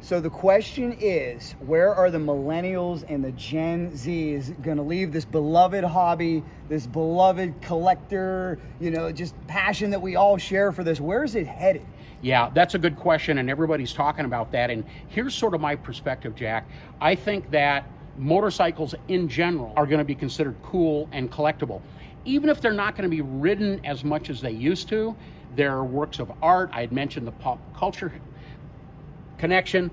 So the question is, where are the millennials and the Gen Zs going to leave this beloved hobby, this beloved collector, you know, just passion that we all share for this? Where is it headed? Yeah, that's a good question, and everybody's talking about that. And here's sort of my perspective, Jack. I think that motorcycles in general are going to be considered cool and collectible. Even if they're not going to be ridden as much as they used to, they're works of art. I had mentioned the pop culture connection.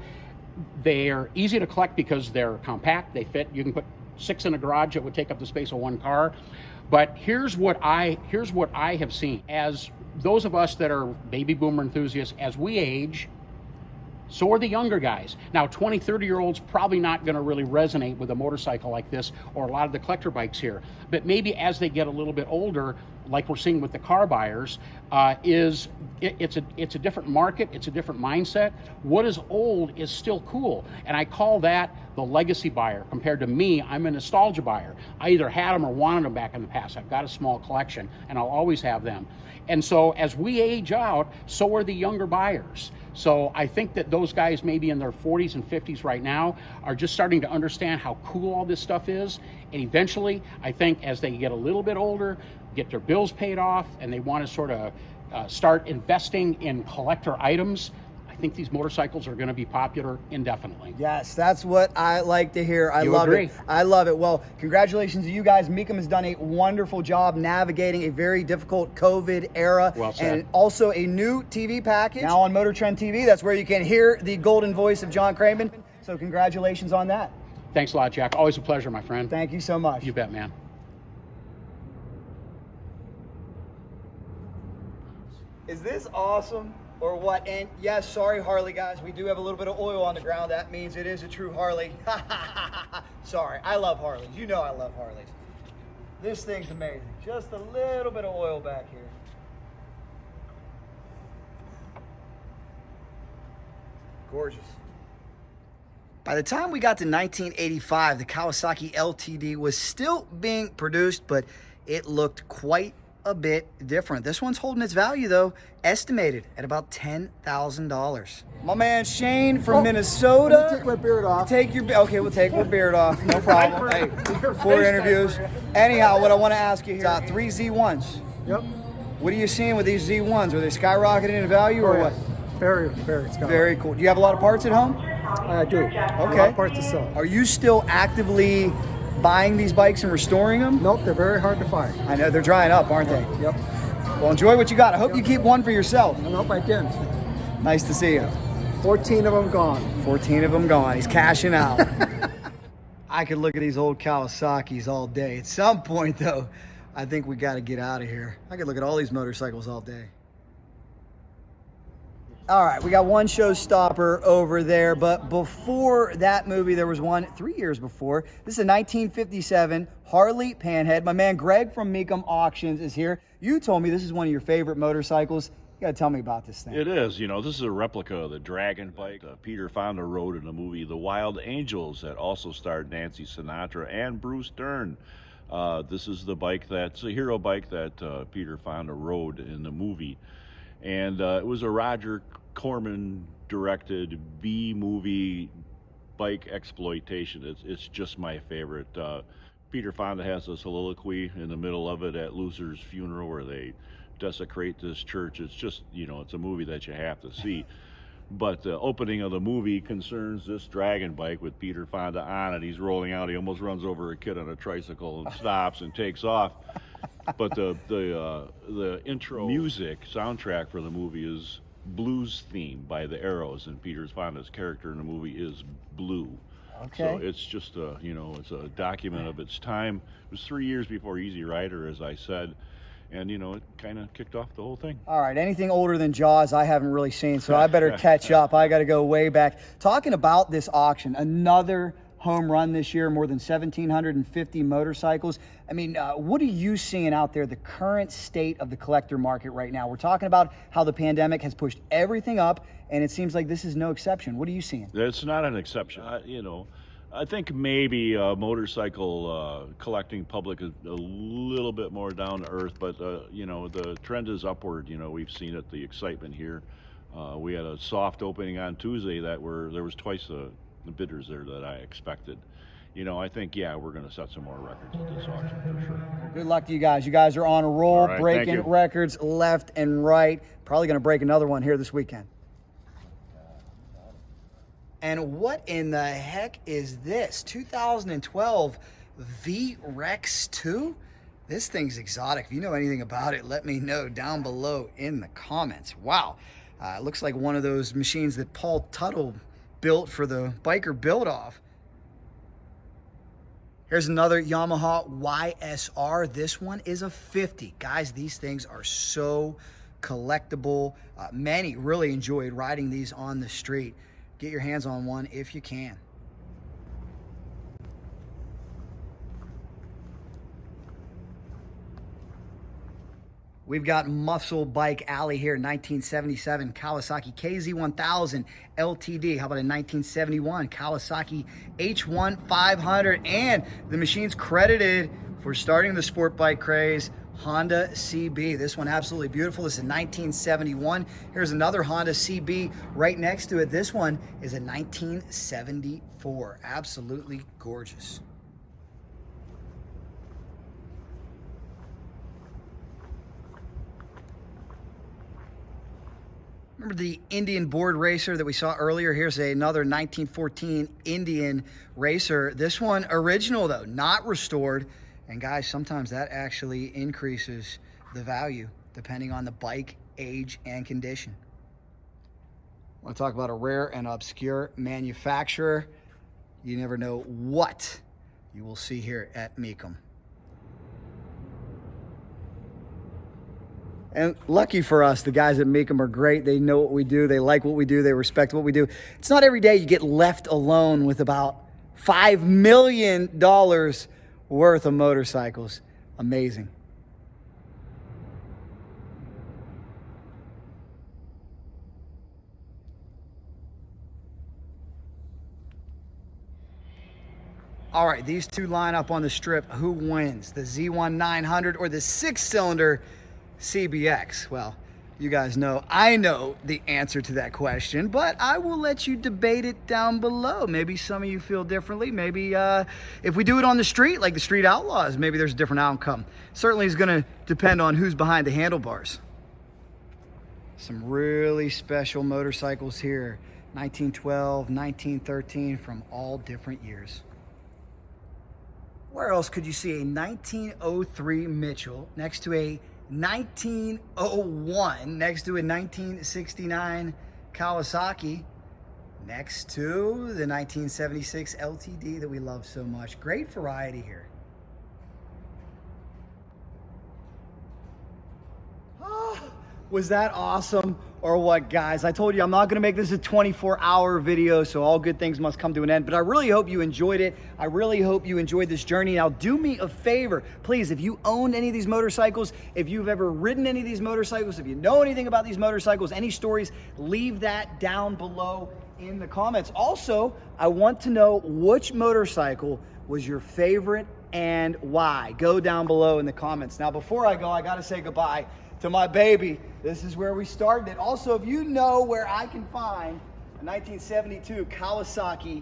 They're easy to collect because they're compact, they fit. You can put 6 in a garage that would take up the space of 1 car. But here's what I have seen. As those of us that are baby boomer enthusiasts, as we age, so are the younger guys. Now, 20, 30-year-olds probably not going to really resonate with a motorcycle like this or a lot of the collector bikes here. But maybe as they get a little bit older, like we're seeing with the car buyers, it's a different market, it's a different mindset. What is old is still cool. And I call that the legacy buyer. Compared to me, I'm a nostalgia buyer. I either had them or wanted them back in the past. I've got a small collection, and I'll always have them. And so as we age out, so are the younger buyers. So I think that those guys maybe in their 40s and 50s right now are just starting to understand how cool all this stuff is. And eventually, I think as they get a little bit older, get their bills paid off, and they want to sort of start investing in collector items, I think these motorcycles are going to be popular indefinitely. Yes, that's what I like to hear. I love agree? it. I love it. Well, congratulations to you guys. Mecum has done a wonderful job navigating a very difficult COVID era. Well said. And also a new TV package now on Motor Trend TV. That's where you can hear the golden voice of John Cramen. So congratulations on that. Thanks a lot, Jack. Always a pleasure, my friend. Thank you so much. You bet, man. Is this awesome or what? And yes, sorry, Harley guys, we do have a little bit of oil on the ground. That means it is a true Harley. Sorry, I love Harleys. You know I love Harleys. This thing's amazing. Just a little bit of oil back here. Gorgeous. By the time we got to 1985, the Kawasaki LTD was still being produced, but it looked quite a bit different. This one's holding its value, though, estimated at about $10,000. My man Shane from Minnesota. Take my beard off. Okay, we'll take your beard off. No problem. Hey, 4 interviews. Anyhow, what I want to ask you here, 3 Z1s. Yep. What are you seeing with these Z1s? Are they skyrocketing in value or what? Very skyrocketing. Very cool. Do you have a lot of parts at home? I do. Okay. A lot of parts to sell. Are you still actively buying these bikes and restoring them? Nope, they're very hard to find. I know, they're drying up, aren't they? Yep. Well, enjoy what you got. I hope you keep one for yourself. I hope I didn't. Nice to see you. 14 of them gone. 14 of them gone. He's cashing out. I could look at these old Kawasaki's all day. At some point, though, I think we got to get out of here. I could look at all these motorcycles all day. All right, we got one showstopper over there, but before that movie, there was one 3 years before. This is a 1957 Harley Panhead. My man Greg from Mecum Auctions is here. You told me this is one of your favorite motorcycles. You gotta tell me about this thing. It is. You know, this is a replica of the Dragon bike Peter Fonda rode in the movie The Wild Angels that also starred Nancy Sinatra and Bruce Dern. This is the bike that's a hero bike that Peter Fonda rode in the movie. And it was a Roger Corman directed B-movie bike exploitation. It's just my favorite. Peter Fonda has a soliloquy in the middle of it at Luther's funeral where they desecrate this church. It's just, you know, it's a movie that you have to see. But the opening of the movie concerns this Dragon bike with Peter Fonda on it. He's rolling out. He almost runs over a kid on a tricycle and stops and takes off. But the intro music soundtrack for the movie is Blues Theme by the Arrows, and Peter Fonda's character in the movie is Blue. Okay. So it's just a, you know, it's a document of its time. It was 3 years before Easy Rider, as I said, and you know, it kind of kicked off the whole thing. All right, anything older than Jaws I haven't really seen, so I better catch up. I got to go way back. Talking about this auction, another home run this year, more than 1,750 motorcycles. I mean, what are you seeing out there, the current state of the collector market right now? We're talking about how the pandemic has pushed everything up, and it seems like this is no exception. What are you seeing? It's not an exception. You know, I think maybe motorcycle collecting public is a little bit more down to earth, but you know, the trend is upward. You know, we've seen it, the excitement here. We had a soft opening on Tuesday that there was twice the bidders there that I expected. You know, I think, yeah, we're going to set some more records at this auction for sure. Good luck to you guys. You guys are on a roll, All right, breaking records left and right. Probably going to break another one here this weekend. And what in the heck is this? 2012 V-Rex 2? This thing's exotic. If you know anything about it, let me know down below in the comments. Wow. It looks like one of those machines that Paul Tuttle built for the biker build-off. Here's another Yamaha YSR. This one is a 50. Guys, these things are so collectible. Many really enjoyed riding these on the street. Get your hands on one if you can. We've got Muscle Bike Alley here, 1977 Kawasaki KZ1000 LTD. How about a 1971 Kawasaki H1 500? And the machine's credited for starting the sport bike craze, Honda CB. This one absolutely beautiful. This is a 1971. Here's another Honda CB right next to it. This one is a 1974. Absolutely gorgeous. Remember the Indian board racer that we saw earlier? Here's another 1914 Indian racer. This one original though, not restored. And guys, sometimes that actually increases the value depending on the bike, age, and condition. I want to talk about a rare and obscure manufacturer. You never know what you will see here at Mecum. And lucky for us, the guys at Mecum are great. They know what we do. They like what we do. They respect what we do. It's not every day you get left alone with about $5 million worth of motorcycles. Amazing. All right, these two line up on the strip. Who wins, the Z1 900 or the 6-cylinder CBX? Well, you guys know I know the answer to that question, but I will let you debate it down below. Maybe some of you feel differently. Maybe if we do it on the street, like the Street Outlaws, maybe there's a different outcome. Certainly is going to depend on who's behind the handlebars. Some really special motorcycles here. 1912, 1913, from all different years. Where else could you see a 1903 Mitchell next to a 1901, next to a 1969 Kawasaki, next to the 1976 LTD that we love so much? Great variety here. Was that awesome or what, guys? I told you I'm not going to make this a 24-hour video, so all good things must come to an end, but I really hope you enjoyed it. I really hope you enjoyed this journey. Now, do me a favor, please, if you own any of these motorcycles, if you've ever ridden any of these motorcycles, if you know anything about these motorcycles, any stories, leave that down below in the comments. Also, I want to know which motorcycle was your favorite and why. Go down below in the comments. Now, before I go, I got to say goodbye to my baby. This is where we started it. Also, if you know where I can find a 1972 Kawasaki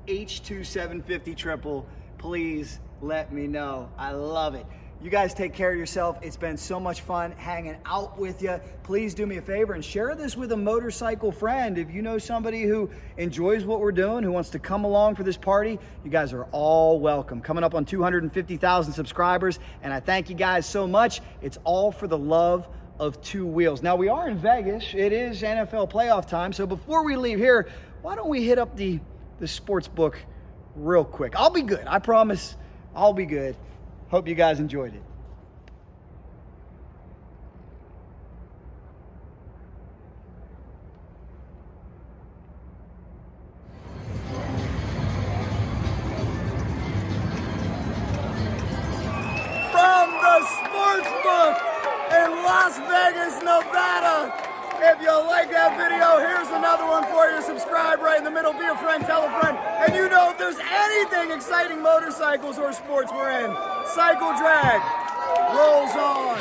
H2 750 triple, please let me know. I love it. You guys take care of yourself. It's been so much fun hanging out with you. Please do me a favor and share this with a motorcycle friend. If you know somebody who enjoys what we're doing, who wants to come along for this party, you guys are all welcome. Coming up on 250,000 subscribers, and I thank you guys so much. It's all for the love of two wheels. Now, we are in Vegas. It is NFL playoff time, so before we leave here, why don't we hit up the sports book real quick? I'll be good. I promise I'll be good. Hope you guys enjoyed it. From the sports book in Las Vegas, Nevada. If you like that video, here's another one for you. Subscribe right in the middle. Be a friend, tell a friend. And you know, if there's anything exciting motorcycles or sports we're in, Cycle Drag rolls on.